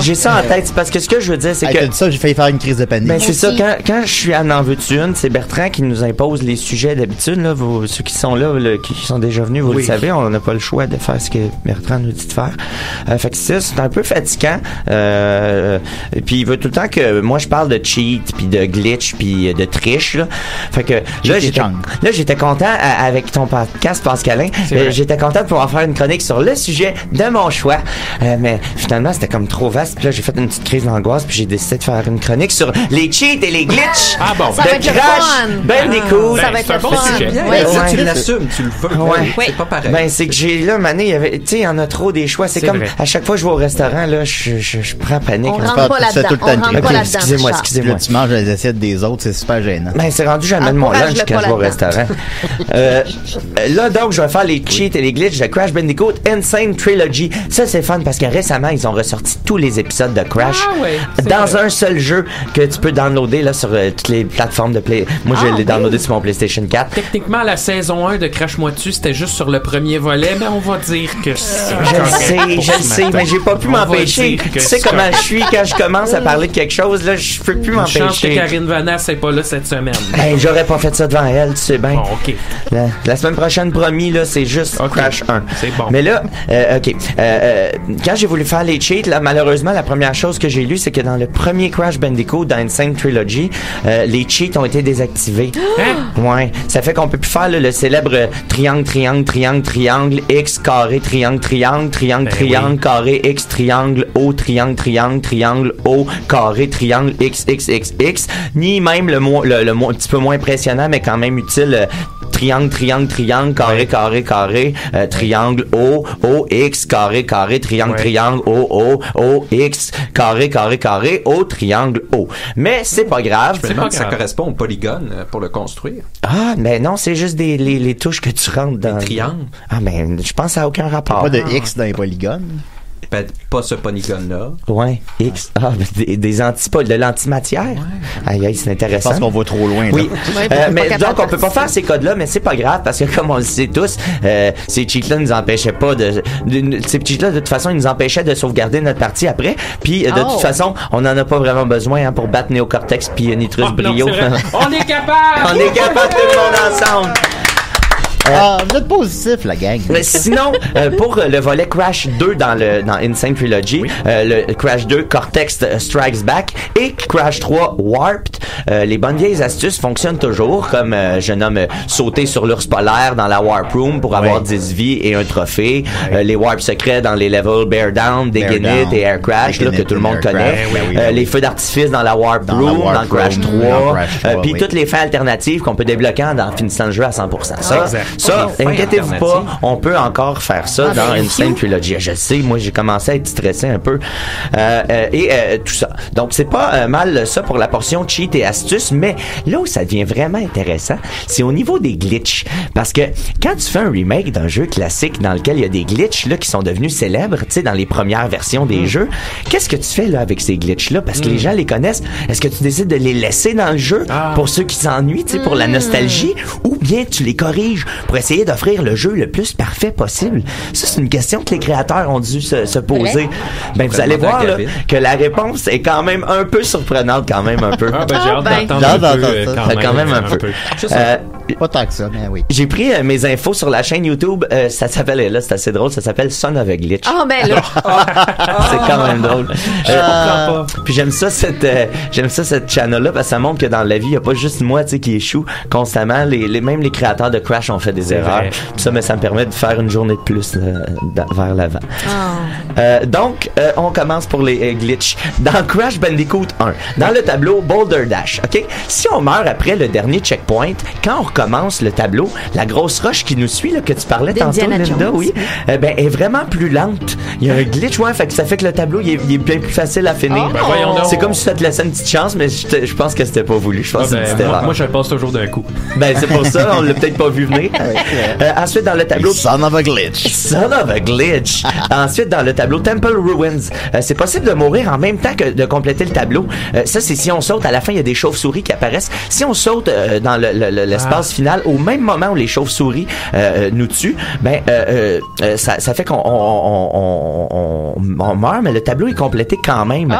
J'ai ça en tête. C'est parce que ce que je veux dire, c'est que... ça, j'ai failli faire une crise de panique. C'est ça, quand je suis à N'en veux-tu une, c'est Bertrand qui nous impose les sujets d'habitude. Là, ceux qui sont là, qui sont déjà venus, vous le savez, on n'a pas le choix de faire ce que Bertrand nous dit de faire. Fait que ça, c'est un peu fatigant. Puis il veut tout le temps que moi je parle de cheat puis de glitch puis de triche là. Fait que là j'étais content avec ton podcast Pascalin. J'étais content de pouvoir faire une chronique sur le sujet de mon choix. Mais finalement c'était comme trop vaste. Puis là j'ai fait une petite crise d'angoisse puis j'ai décidé de faire une chronique sur les cheats et les glitches. Ça va être Crash Bandicoot. Ça va être un bon sujet. Tu l'assumes, tu le veux. C'est pas pareil. C'est que j'ai là mané, il y en a trop des choix. C'est comme à chaque fois que je vais au restaurant là, je prends panique. On rentre pas là-dedans. Excusez-moi. Là, tu manges les assiettes des autres, c'est super gênant. C'est rendu, j'amène mon lunch quand je vais au restaurant. Là, donc, je vais faire les cheats et les glitches de Crash Bandicoot Insane Trilogy. Ça, c'est fun parce que récemment, ils ont ressorti tous les épisodes de Crash dans un seul jeu que tu peux downloader là, sur toutes les plateformes de Play. Moi, je l'ai downloadé sur mon PlayStation 4. Techniquement, la saison 1 de Crash-moi dessus, c'était juste sur le premier volet, mais on va dire que je le sais, mais j'ai pas pu m'empêcher. Tu sais comment je suis quand je commence parler de quelque chose, là, je peux plus m'empêcher. Je pense que Karine Vanasse n'est pas là cette semaine. Ben, j'aurais pas fait ça devant elle, tu sais bien. Bon, OK. La semaine prochaine, promis, là, c'est juste Crash 1. C'est bon. Mais là, OK. Quand j'ai voulu faire les cheats, là, malheureusement, la première chose que j'ai lue, c'est que dans le premier Crash Bandicoot, dans Insane Trilogy, les cheats ont été désactivés. Hein? Ouais. Ça fait qu'on peut plus faire là, le célèbre triangle, triangle, triangle, triangle, X, carré, triangle, triangle, triangle, triangle, carré, X, triangle, O, triangle, triangle, triangle, O, carré, triangle, X, X, X, X, ni même le un petit peu moins impressionnant, mais quand même utile, triangle, triangle, triangle, carré, carré, carré, triangle, O, O, X, carré, carré, triangle, triangle, O, O, O, X, carré, carré, carré, O, triangle, O. Mais c'est pas grave. Je me demande si ça correspond au polygone pour le construire. Ah, mais non, c'est juste les touches que tu rentres dans. Les triangles. Ah, mais je pense que ça n'a aucun rapport. Pas de X dans les polygones. Pas ce polygone-là. Ouais, X. Ah, de l'antimatière. Ouais. Aïe, c'est intéressant. Je pense qu'on va trop loin. Oui. Mais donc, on peut pas faire ces codes-là, mais c'est pas grave parce que, comme on le sait tous, ces cheats-là nous empêchaient pas ces cheats-là, de toute façon, ils nous empêchaient de sauvegarder notre partie après. Puis, de toute façon, on en a pas vraiment besoin pour battre Néocortex puis Nitrus Brio. On est capable! On est capable, tout le monde ensemble! Vous êtes positif, la gang. Mais sinon, pour le volet Crash 2 dans Insane Trilogy, le Crash 2 Cortex Strikes Back et Crash 3 Warped, les bonnes vieilles astuces fonctionnent toujours, comme je nomme sauter sur l'ours polaire dans la Warp Room pour avoir 10 vies et un trophée, les warps secrets dans les levels Bear Down, Degenit et Air Crash, là, que tout le monde connaît, les feux d'artifice dans la Warp Room, dans Crash 3, puis toutes les fins alternatives qu'on peut débloquer en finissant le jeu à 100%. Ça, inquiétez-vous pas, on peut encore faire ça dans Insane Trilogy. Je sais, moi j'ai commencé à être stressé un peu et tout ça. Donc c'est pas mal ça pour la portion cheat et astuces, mais là où ça devient vraiment intéressant, c'est au niveau des glitches. Parce que quand tu fais un remake d'un jeu classique dans lequel il y a des glitches là qui sont devenus célèbres, tu sais, dans les premières versions des jeux, qu'est-ce que tu fais là avec ces glitches là? Parce que les gens les connaissent. Est-ce que tu décides de les laisser dans le jeu pour ceux qui s'ennuient, tu sais, pour la nostalgie, ou bien tu les corriges pour essayer d'offrir le jeu le plus parfait possible? Ça, c'est une question que les créateurs ont dû se poser. Ben, vous allez voir là, que la réponse est quand même un peu surprenante, quand même un peu. J'ai hâte d'entendre quand même un peu. Pas tant que ça, mais oui. J'ai pris mes infos sur la chaîne YouTube. Ça s'appelle, là, c'est assez drôle, ça s'appelle Son of a Glitch. Ah, ben là. C'est quand même drôle. Je comprends pas. Puis j'aime ça cette channel-là, parce que ça montre que dans la vie, il n'y a pas juste moi, tu sais, qui échoue constamment. Même les créateurs de Crash ont fait des erreurs. Puis ça me permet de faire une journée de plus vers l'avant. Donc, on commence pour les glitches. Dans Crash Bandicoot 1, dans le tableau Boulder Dash, OK? Si on meurt après le dernier checkpoint, quand on recommence le tableau, la grosse roche qui nous suit, là, que tu parlais tantôt, Linda, oui, ben, est vraiment plus lente. Il y a un glitch, fait que ça fait que le tableau, il est bien plus facile à finir. C'est comme si ça te laissait une petite chance, mais je pense que c'était pas voulu. Je pense que c'est une petite erreur. Moi, je passe toujours d'un coup. Ben, c'est pour ça, on l'a peut-être pas vu venir. Ensuite, dans le tableau... Son of a Glitch. Son of a Glitch. Ensuite, dans le tableau Temple Ruins, c'est possible de mourir en même temps que de compléter le tableau. Ça, c'est si on saute, à la fin, il y a des chauves-souris qui apparaissent. Si on saute dans l'espace final, au même moment où les chauves-souris nous tuent, ben, ça fait qu'on meurt, mais le tableau est complété quand même.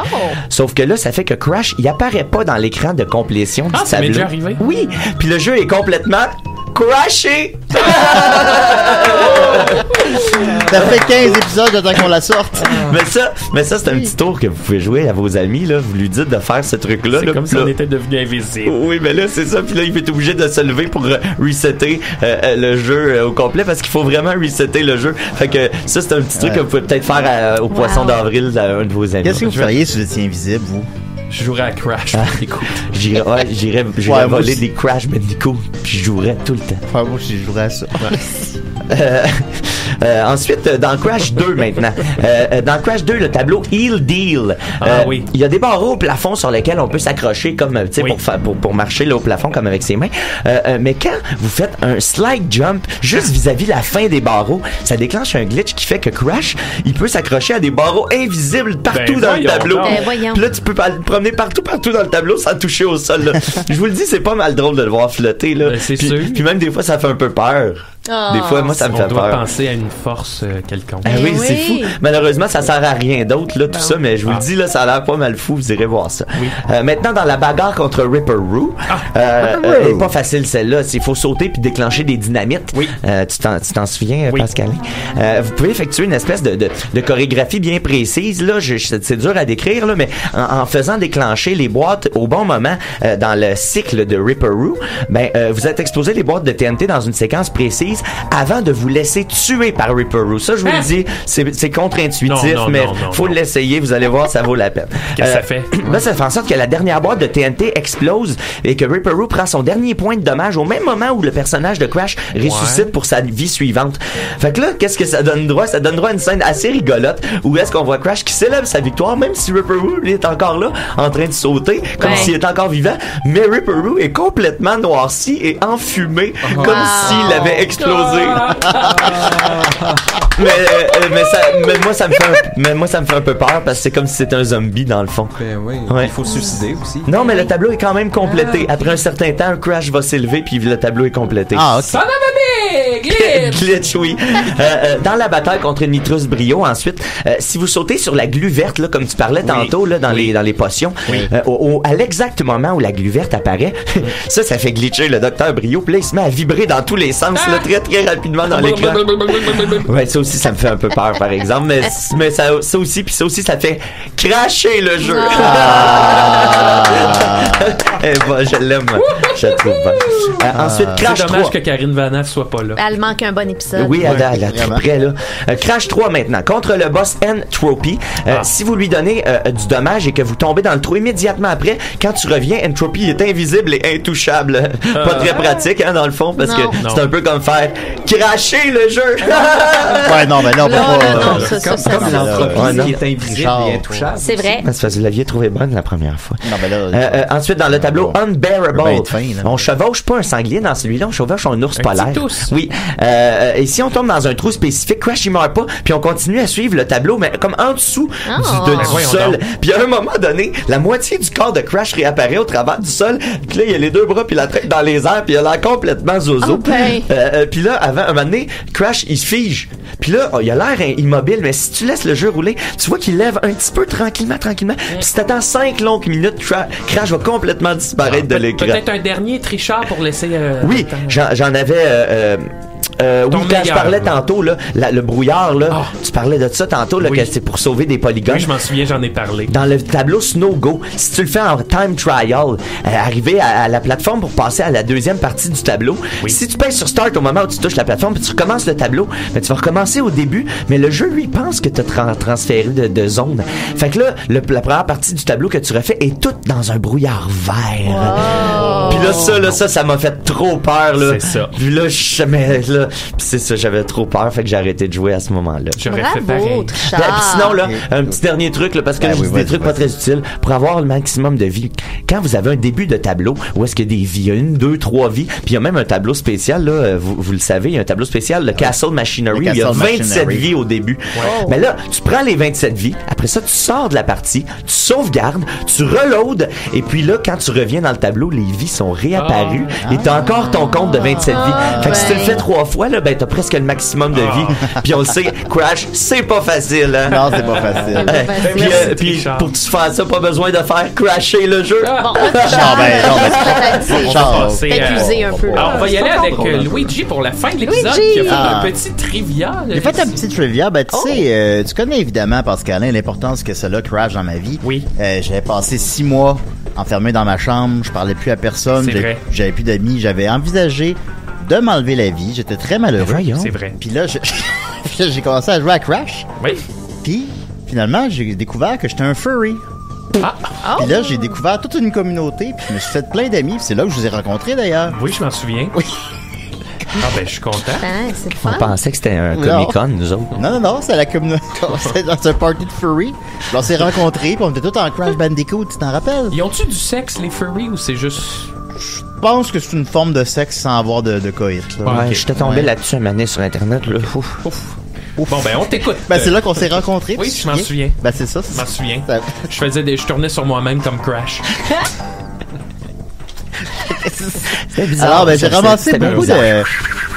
Sauf que là, ça fait que Crash, il apparaît pas dans l'écran de complétion du tableau. Ça m'est déjà arrivé? Oui. Puis le jeu est complètement crashé. Ça fait 15 épisodes de temps qu'on la sorte. Mais ça, c'est un petit tour que vous pouvez jouer à vos amis, là. Vous lui dites de faire ce truc-là. C'est comme si on était devenu invisible. Oui, mais là, c'est ça. Puis là, il est obligé de se lever pour resetter le jeu au complet, parce qu'il faut vraiment resetter le jeu. Fait que ça, c'est un petit truc que vous pouvez peut-être faire au Poisson d'avril d'un de vos amis. Qu'est-ce que vous feriez si vous étiez invisible, vous? Je jouerais à Crash Bandicoot. J'irais voler des Crash Bandicoot, puis je jouerais tout le temps. Moi aussi, je jouerais à ça. Ensuite, dans Crash 2 maintenant. Dans Crash 2, le tableau Heel Deal. Oui. Il y a des barreaux au plafond sur lesquels on peut s'accrocher comme, tu sais, pour marcher là au plafond comme avec ses mains. Mais quand vous faites un slide jump juste vis-à-vis la fin des barreaux, ça déclenche un glitch qui fait que Crash, il peut s'accrocher à des barreaux invisibles partout dans le tableau. Puis là, tu peux promener partout dans le tableau sans toucher au sol. Là. Je vous le dis, c'est pas mal drôle de le voir flotter. Là. C'est sûr. Puis même des fois, ça fait un peu peur. Des fois, moi, ça me fait peur. On doit penser à une force quelconque. Oui, c'est fou. Malheureusement, ça sert à rien d'autre, là, tout ça, mais je vous le dis, là, ça a l'air pas mal fou. Vous irez voir ça. Oui. Maintenant, dans la bagarre contre Ripper Roo, elle est pas facile, celle-là. Il faut sauter puis déclencher des dynamites. Oui. Tu t'en souviens, Pascal? Vous pouvez effectuer une espèce de chorégraphie bien précise, là. C'est dur à décrire, là, mais en faisant déclencher les boîtes au bon moment dans le cycle de Ripper Roo, vous êtes exposé les boîtes de TNT dans une séquence précise avant de vous laisser tuer par Ripper Roo. Ça, je vous le dis, c'est contre-intuitif, mais faut l'essayer. Vous allez voir, ça vaut la peine. Qu'est-ce que ça fait? Là, ça fait en sorte que la dernière boîte de TNT explose et que Ripper Roo prend son dernier point de dommage au même moment où le personnage de Crash ressuscite pour sa vie suivante. Fait que là, qu'est-ce que ça donne droit? Ça donne droit à une scène assez rigolote où est-ce qu'on voit Crash qui célèbre sa victoire, même si Ripper Roo, lui, est encore là, en train de sauter, comme s'il était encore vivant. Mais Ripper Roo est complètement noirci et enfumé, comme s'il avait explosé. mais moi ça me fait un peu peur parce que c'est comme si c'était un zombie dans le fond. Il faut se suicider aussi. Non, mais le tableau est quand même complété. Après un certain temps, Crash va s'élever puis le tableau est complété. Ça glitch, oui. Dans la bataille contre Nitrus Brio, ensuite, si vous sautez sur la glu verte, là, comme tu parlais tantôt, là, dans les potions, à l'exact moment où la glu verte apparaît, ça fait glitcher le docteur Brio, puis là, il se met à vibrer dans tous les sens, là, très, très rapidement dans l'écran. Ouais, ça aussi, ça me fait un peu peur, par exemple, mais ça aussi, ça fait crasher le jeu. Je l'aime, je le trouve bon. Ensuite, Crash 3. C'est dommage que Karine Vanasse soit pas là. Elle manque un bon épisode. Oui, elle a très près, là. Crash 3 maintenant. Contre le boss Entropy. Si vous lui donnez du dommage et que vous tombez dans le trou immédiatement après, quand tu reviens, Entropy est invisible et intouchable. Pas très pratique, hein, dans le fond, parce que c'est un peu comme faire crasher le jeu. Ouais, non, mais là, on peut pas. Comme l'Entropie qui est invisible et intouchable. C'est vrai. C'est parce que vous l'aviez trouvé bonne la première fois. Non, mais là, ensuite, dans le tableau Unbearable, on chevauche pas un sanglier dans celui-là, on chevauche un ours polaire. Oui. Et si on tombe dans un trou spécifique, Crash il meurt pas, puis on continue à suivre le tableau, mais comme en dessous du sol. Puis à un moment donné, la moitié du corps de Crash réapparaît au travers du sol. Puis là, il y a les deux bras puis la tête dans les airs, puis il a l'air complètement zozo. Puis là, avant un moment donné, Crash il se fige. Puis là, il a l'air immobile, mais si tu laisses le jeu rouler, tu vois qu'il lève un petit peu tranquillement. Puis si t'attends 5 longues minutes, Crash va complètement disparaître de l'écran. Peut-être un dernier tricheur pour laisser. Oui, j'en avais. Oui, quand je parlais tantôt, là, le brouillard, là, tu parlais de ça tantôt, là, que c'est pour sauver des polygones. Oui, je m'en souviens, j'en ai parlé. Dans le tableau Snow Go, si tu le fais en time trial, arriver à la plateforme pour passer à la deuxième partie du tableau, si tu pèses sur Start au moment où tu touches la plateforme puis tu recommences le tableau, tu vas recommencer au début, mais le jeu, lui, pense que tu as transféré de zone. Fait que là, la première partie du tableau que tu refais est toute dans un brouillard vert. Puis là, ça m'a fait trop peur, là. C'est ça. Puis là, puis c'est ça, j'avais trop peur, fait que j'ai arrêté de jouer à ce moment-là. J'aurais fait pareil. Puis sinon, là, un petit dernier truc, là, parce que je dis des trucs pas très utiles, pour avoir le maximum de vie. Quand vous avez un début de tableau, où est-ce qu'il y a des vies, il y a 1, 2, 3 vies, puis il y a même un tableau spécial, là, vous le savez, il y a un tableau spécial, le Castle Machinery, où il y a 27 vies au début. Mais là, tu prends les 27 vies, après ça, tu sors de la partie, tu sauvegardes, tu reloads, et puis là, quand tu reviens dans le tableau, les vies sont réapparues, et t'as encore ton compte de 27 vies. Fait que si tu le fais 3 fois, là, t'as presque le maximum de vie. Puis on le sait, Crash, c'est pas facile, hein? Non, c'est pas facile. Puis pour que tu fasses ça, pas besoin de faire crasher le jeu. C'est épuisé un peu. Alors, on va y aller avec Luigi pour la fin de l'épisode qui a fait un petit trivia. J'ai fait un petit trivia. Ben, tu sais, tu connais évidemment, Pascalin, l'importance que cela Crash dans ma vie. Oui. J'avais passé 6 mois enfermé dans ma chambre. Je parlais plus à personne. J'avais plus d'amis. J'avais envisagé de m'enlever la vie. J'étais très malheureux. C'est vrai. Puis là, j'ai commencé à jouer à Crash. Oui. Puis, finalement, j'ai découvert que j'étais un furry. Puis là, j'ai découvert toute une communauté. Puis je me suis fait plein d'amis. Puis c'est là que je vous ai rencontrés, d'ailleurs. Oui, je m'en souviens. Oui. Ben, je suis content. C'est le fun. On pensait que c'était un Comic-Con, nous autres. Non, c'est la communauté. C'était dans un party de furry. Puis on s'est rencontrés. Puis on était tous en Crash Bandicoot. Tu t'en rappelles? Ils ont-tu du sexe, les furries, ou c'est juste... Je pense que c'est une forme de sexe sans avoir de coït. Ouais, j'étais tombé là-dessus une année sur Internet. Là. Ouf. Bon, ben, on t'écoute. Ben, c'est là qu'on s'est rencontrés. Oui, je m'en souviens. Ben, c'est ça. Je m'en souviens. Je tournais sur moi-même comme Crash. C'est bizarre. Alors, ben, j'ai ramassé beaucoup de...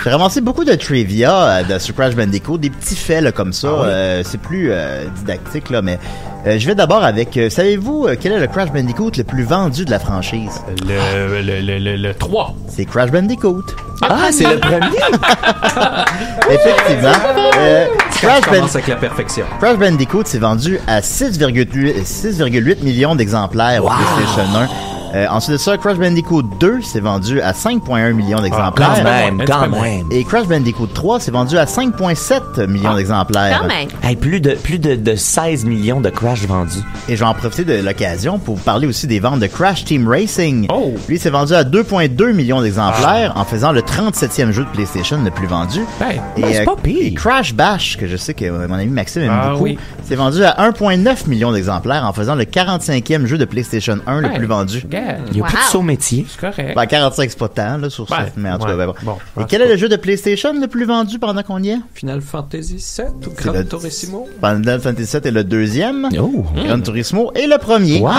J'ai ramassé beaucoup de trivia sur Crash Bandicoot, des petits faits là, comme ça. C'est plus didactique, là, mais je vais d'abord avec... savez-vous quel est le Crash Bandicoot le plus vendu de la franchise? Le 3. C'est Crash Bandicoot. Ah, c'est le premier! Effectivement. Crash commence avec la perfection. Crash Bandicoot s'est vendu à 6,8 millions d'exemplaires au PlayStation 1. Ensuite de ça, Crash Bandicoot 2 s'est vendu à 5,1 millions d'exemplaires. Quand même. Et Crash Bandicoot 3 s'est vendu à 5,7 millions d'exemplaires. Quand même. Hey, plus de 16 millions de Crash vendus. Et je vais en profiter de l'occasion pour vous parler aussi des ventes de Crash Team Racing. Lui, s'est vendu à 2,2 millions d'exemplaires en faisant le 37e jeu de PlayStation le plus vendu. C'est pas pire. Et Crash Bash, que je sais que mon ami Maxime aime beaucoup, s'est vendu à 1,9 millions d'exemplaires en faisant le 45e jeu de PlayStation 1 le plus vendu. Il n'y a plus de saut métier. C'est correct. 45, c'est pas tant, là, sur ça. Mais en tout cas, bon. Et quel est le jeu de PlayStation le plus vendu pendant qu'on y est? Final Fantasy 7 ou Gran Turismo? Final Fantasy 7 est le deuxième. Gran Turismo est le premier. Wow!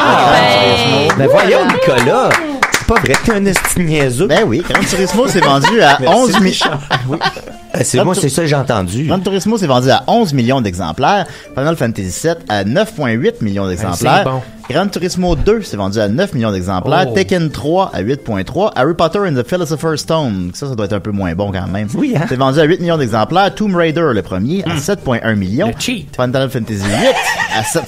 Ben voyons, Nicolas! C'est pas vrai que t'es un esti niaiseux. Ben oui, Gran Turismo s'est vendu à 11 millions. C'est ça que j'ai entendu. Gran Turismo s'est vendu à 11 millions d'exemplaires. Final Fantasy 7 à 9,8 millions d'exemplaires. C'est bon. Gran Turismo 2 s'est vendu à 9 millions d'exemplaires. Tekken 3 à 8,3. Harry Potter and the Philosopher's Stone, ça doit être un peu moins bon quand même. Oui, hein? C'est vendu à 8 millions d'exemplaires. Tomb Raider, le premier, à 7,1 millions. Le cheat. Final Fantasy 8 à 7...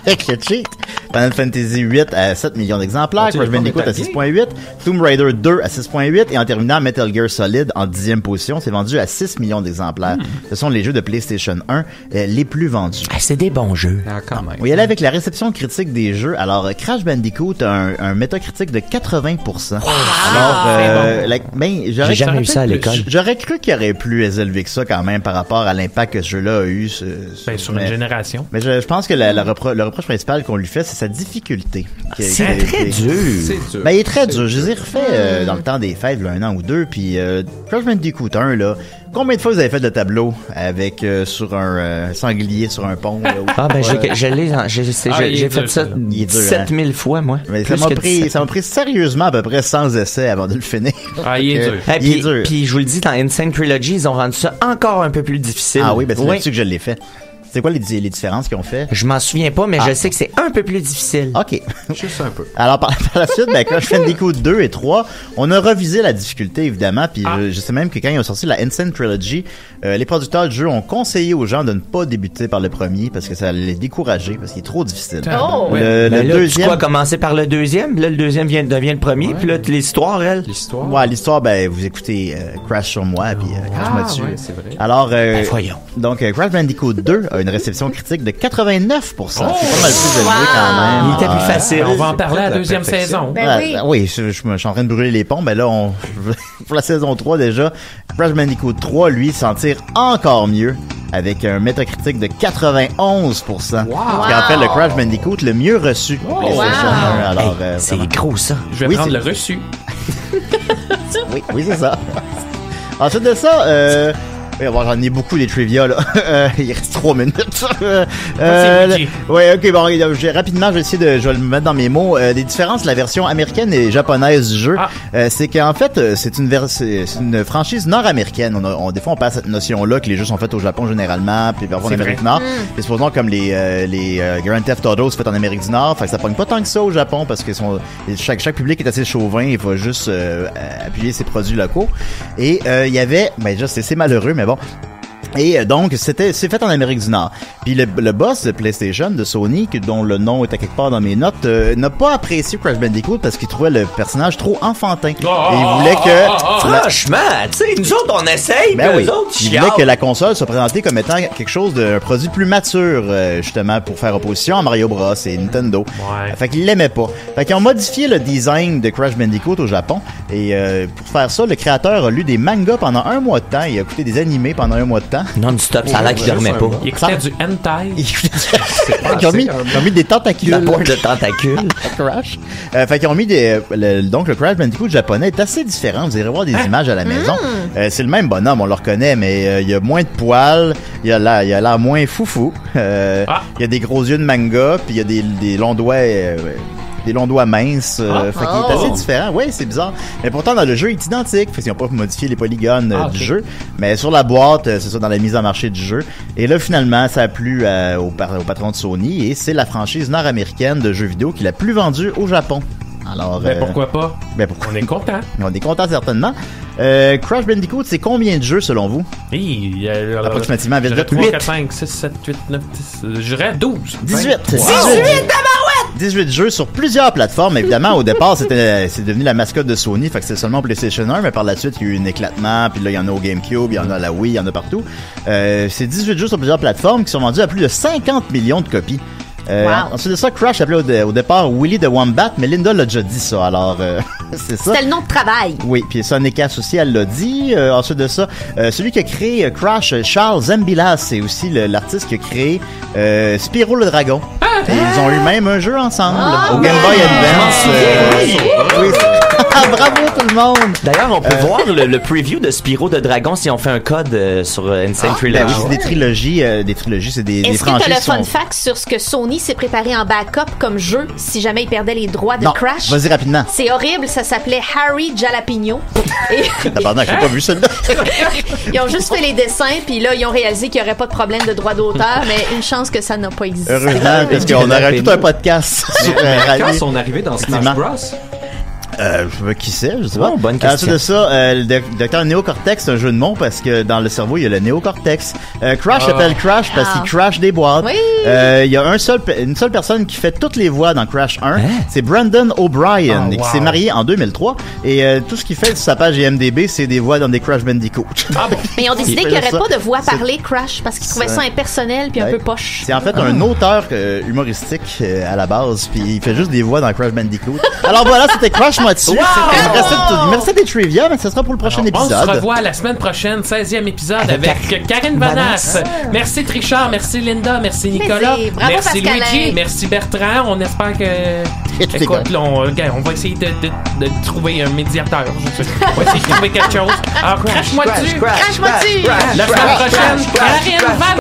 Avec le cheat. Final Fantasy 8 à 7 millions d'exemplaires. Crash Bandicoot à 6,8. Tomb Raider 2 à 6,8. Et en terminant, Metal Gear Solid en 10e position, c'est vendu à 6 millions d'exemplaires. Ce sont les jeux de PlayStation 1 les plus vendus. C'est des bons jeux. Quand même. On y allait avec la réception critique des jeux. Alors, Crash Bandicoot a un métacritique de 80%. Alors, j'ai jamais eu ça à l'école. J'aurais cru qu'il y aurait plus élevé que ça quand même par rapport à l'impact que ce jeu-là a eu. Sur une génération. Mais je pense que le reproche principal qu'on lui fait, c'est sa difficulté. C'est très dur. Ben, il est très dur. Je les ai refait dans le temps des fêtes, là, 1 an ou 2, puis Crash Bandicoot 1, là, combien de fois vous avez fait le tableau avec sur un sanglier sur un pont? Là, j'ai fait ça 17 000 fois, moi. Mais ça m'a pris sérieusement à peu près 100 essais avant de le finir. Il est dur. Il est dur. Puis je vous le dis, dans Insane Trilogy, ils ont rendu ça encore un peu plus difficile. Ah oui, ben c'est là-dessus que je l'ai fait. C'est quoi les différences qu'ils ont fait? Je m'en souviens pas, mais je sais que c'est un peu plus difficile. OK. Juste un peu. Alors, par la suite, Crash Bandicoot 2 et 3, on a revisé la difficulté, évidemment, puis je sais même que quand ils ont sorti la Insane Trilogy, les producteurs du jeu ont conseillé aux gens de ne pas débuter par le premier parce que ça allait les décourager, parce qu'il est trop difficile. Le deuxième... Tu crois commencer par le deuxième, là, le deuxième devient le premier, puis là, l'histoire, elle... L'histoire, vous écoutez Crash sur moi, puis Crash-moi dessus. Ouais, c'est vrai. Alors, voyons. Donc, Crash Bandicoot 2 a une réception critique de 89%. C'est pas mal plus élevé quand même. Il était plus facile. On va en parler à la deuxième saison. Oui, je suis en train de brûler les ponts, mais là, pour la saison 3 déjà, Crash Bandicoot 3, lui, s'en tire encore mieux avec un métacritique de 91%. Ce qui en fait le Crash Bandicoot le mieux reçu. Alors, c'est gros, ça. Je vais prendre le reçu. oui, c'est ça. Ensuite de ça, j'en ai beaucoup des trivia là. Il reste 3 minutes. Ok, rapidement, je vais le mettre dans mes mots. Les différences de la version américaine et japonaise du jeu, c'est qu'en fait, c'est une franchise nord-américaine. Des fois, on passe cette notion-là que les jeux sont faits au Japon généralement, puis parfois en Amérique du Nord. Et supposons comme les Grand Theft Auto sont faits en Amérique du Nord, fait que ça pogne pas tant que ça au Japon parce que chaque public est assez chauvin, il va juste appuyer ses produits locaux. Et il y avait, c'est malheureux, mais bon. Et donc, c'est fait en Amérique du Nord. Puis le boss de PlayStation, de Sony, dont le nom est à quelque part dans mes notes, n'a pas apprécié Crash Bandicoot parce qu'il trouvait le personnage trop enfantin. Et il voulait que... Franchement, tu sais, nous autres, on essaye, mais eux autres, il voulait que la console soit présentée comme étant quelque chose d'un produit plus mature, justement, pour faire opposition à Mario Bros et Nintendo. Fait qu'il l'aimait pas. Fait qu'ils ont modifié le design de Crash Bandicoot au Japon. Et pour faire ça, le créateur a lu des mangas pendant 1 mois de temps. Il a écouté des animés pendant 1 mois de temps. Non-stop, ça a l'air qu'il dormait pas. Il écoutait du hentai. Ils ont mis des tentacules. La pointe de tentacules. Crash. Fait qu'ils ont mis donc le Crash Bandicoot japonais est assez différent. Vous irez voir des images à la maison. C'est le même bonhomme, on le reconnaît, mais il y a moins de poils. Il a l'air moins foufou. Il y a des gros yeux de manga, puis il y a des longs doigts des longs doigts minces. Fait qu'il est assez différent. Oui, c'est bizarre. Mais pourtant, dans le jeu, il est identique. Fait qu'ils n'ont pas modifié les polygones du jeu. Mais sur la boîte, c'est ça, dans la mise en marché du jeu. Et là, finalement, ça a plu au patron de Sony et c'est la franchise nord-américaine de jeux vidéo qui est la plus vendue au Japon. Alors, pourquoi pas? On est content. On est content, certainement. Crash Bandicoot, c'est combien de jeux selon vous? Approximativement, 8, 4, 5, 6, 7, 8, 9, 10. Je dirais 12. 18! 18 jeux sur plusieurs plateformes. Évidemment, au départ, c'est devenu la mascotte de Sony, fait que c'est seulement PlayStation 1, mais par la suite, il y a eu un éclatement, puis là, il y en a au GameCube, il y en a à la Wii, il y en a partout. C'est 18 jeux sur plusieurs plateformes qui sont vendus à plus de 50 millions de copies. Ensuite de ça, Crash appelait au départ Willy the Wombat, mais Linda l'a déjà dit ça, alors c'est ça. C'était le nom de travail. Oui, puis Sonic Cash aussi, elle l'a dit. Ensuite de ça, celui qui a créé Crash, Charles Zambilas, c'est aussi l'artiste qui a créé Spyro le Dragon. Et ils ont eu même un jeu ensemble au Game Boy Advance. Oui. Bravo tout le monde! D'ailleurs, on peut voir le preview de Spyro de Dragon si on fait un code sur Insane Trilogy. Ben oui, c'est des trilogies, c'est des franchises. Est-ce que tu as le fun fact sur ce que Sony s'est préparé en backup comme jeu si jamais ils perdaient les droits de Crash? Vas-y rapidement. C'est horrible, ça s'appelait Harry Jalapeno. Tabarnak, j'ai pas vu celui-là. Ils ont juste fait les dessins, puis là, ils ont réalisé qu'il n'y aurait pas de problème de droit d'auteur, mais une chance que ça n'a pas existé. Heureusement, parce qu'on aurait tout un podcast sur quand sont arrivés dans Smash Bros? Qui sait, je sais pas. Bonne question. Ensuite de ça, le docteur Néocortex, c'est un jeu de mots parce que dans le cerveau, il y a le néocortex. Crash s'appelle Crash parce qu'il crash des boîtes. Oui. Il y a une seule personne qui fait toutes les voix dans Crash 1. C'est Brandon O'Brien, qui s'est marié en 2003. Et tout ce qu'il fait sur sa page IMDb, c'est des voix dans des Crash Bandicoot. Mais ils ont décidé qu'il n'y aurait pas de voix parlée Crash parce qu'ils trouvaient ça impersonnel puis un peu poche. C'est en fait un auteur humoristique à la base, puis il fait juste des voix dans Crash Bandicoot. Alors voilà, c'était Crash Moitié. Wow! Il me restait des trivia, mais ce sera pour le prochain épisode. On se revoit la semaine prochaine, 16e épisode avec Karine Bonas. Merci Trichard, merci Linda, merci Nicolas, merci Luigi, merci Bertrand. On espère que... Écoute, là, on va essayer de trouver un médiateur. On va essayer de trouver quelque chose. Alors, crache-moi dessus. Crache-moi dessus. La semaine prochaine, Karine Van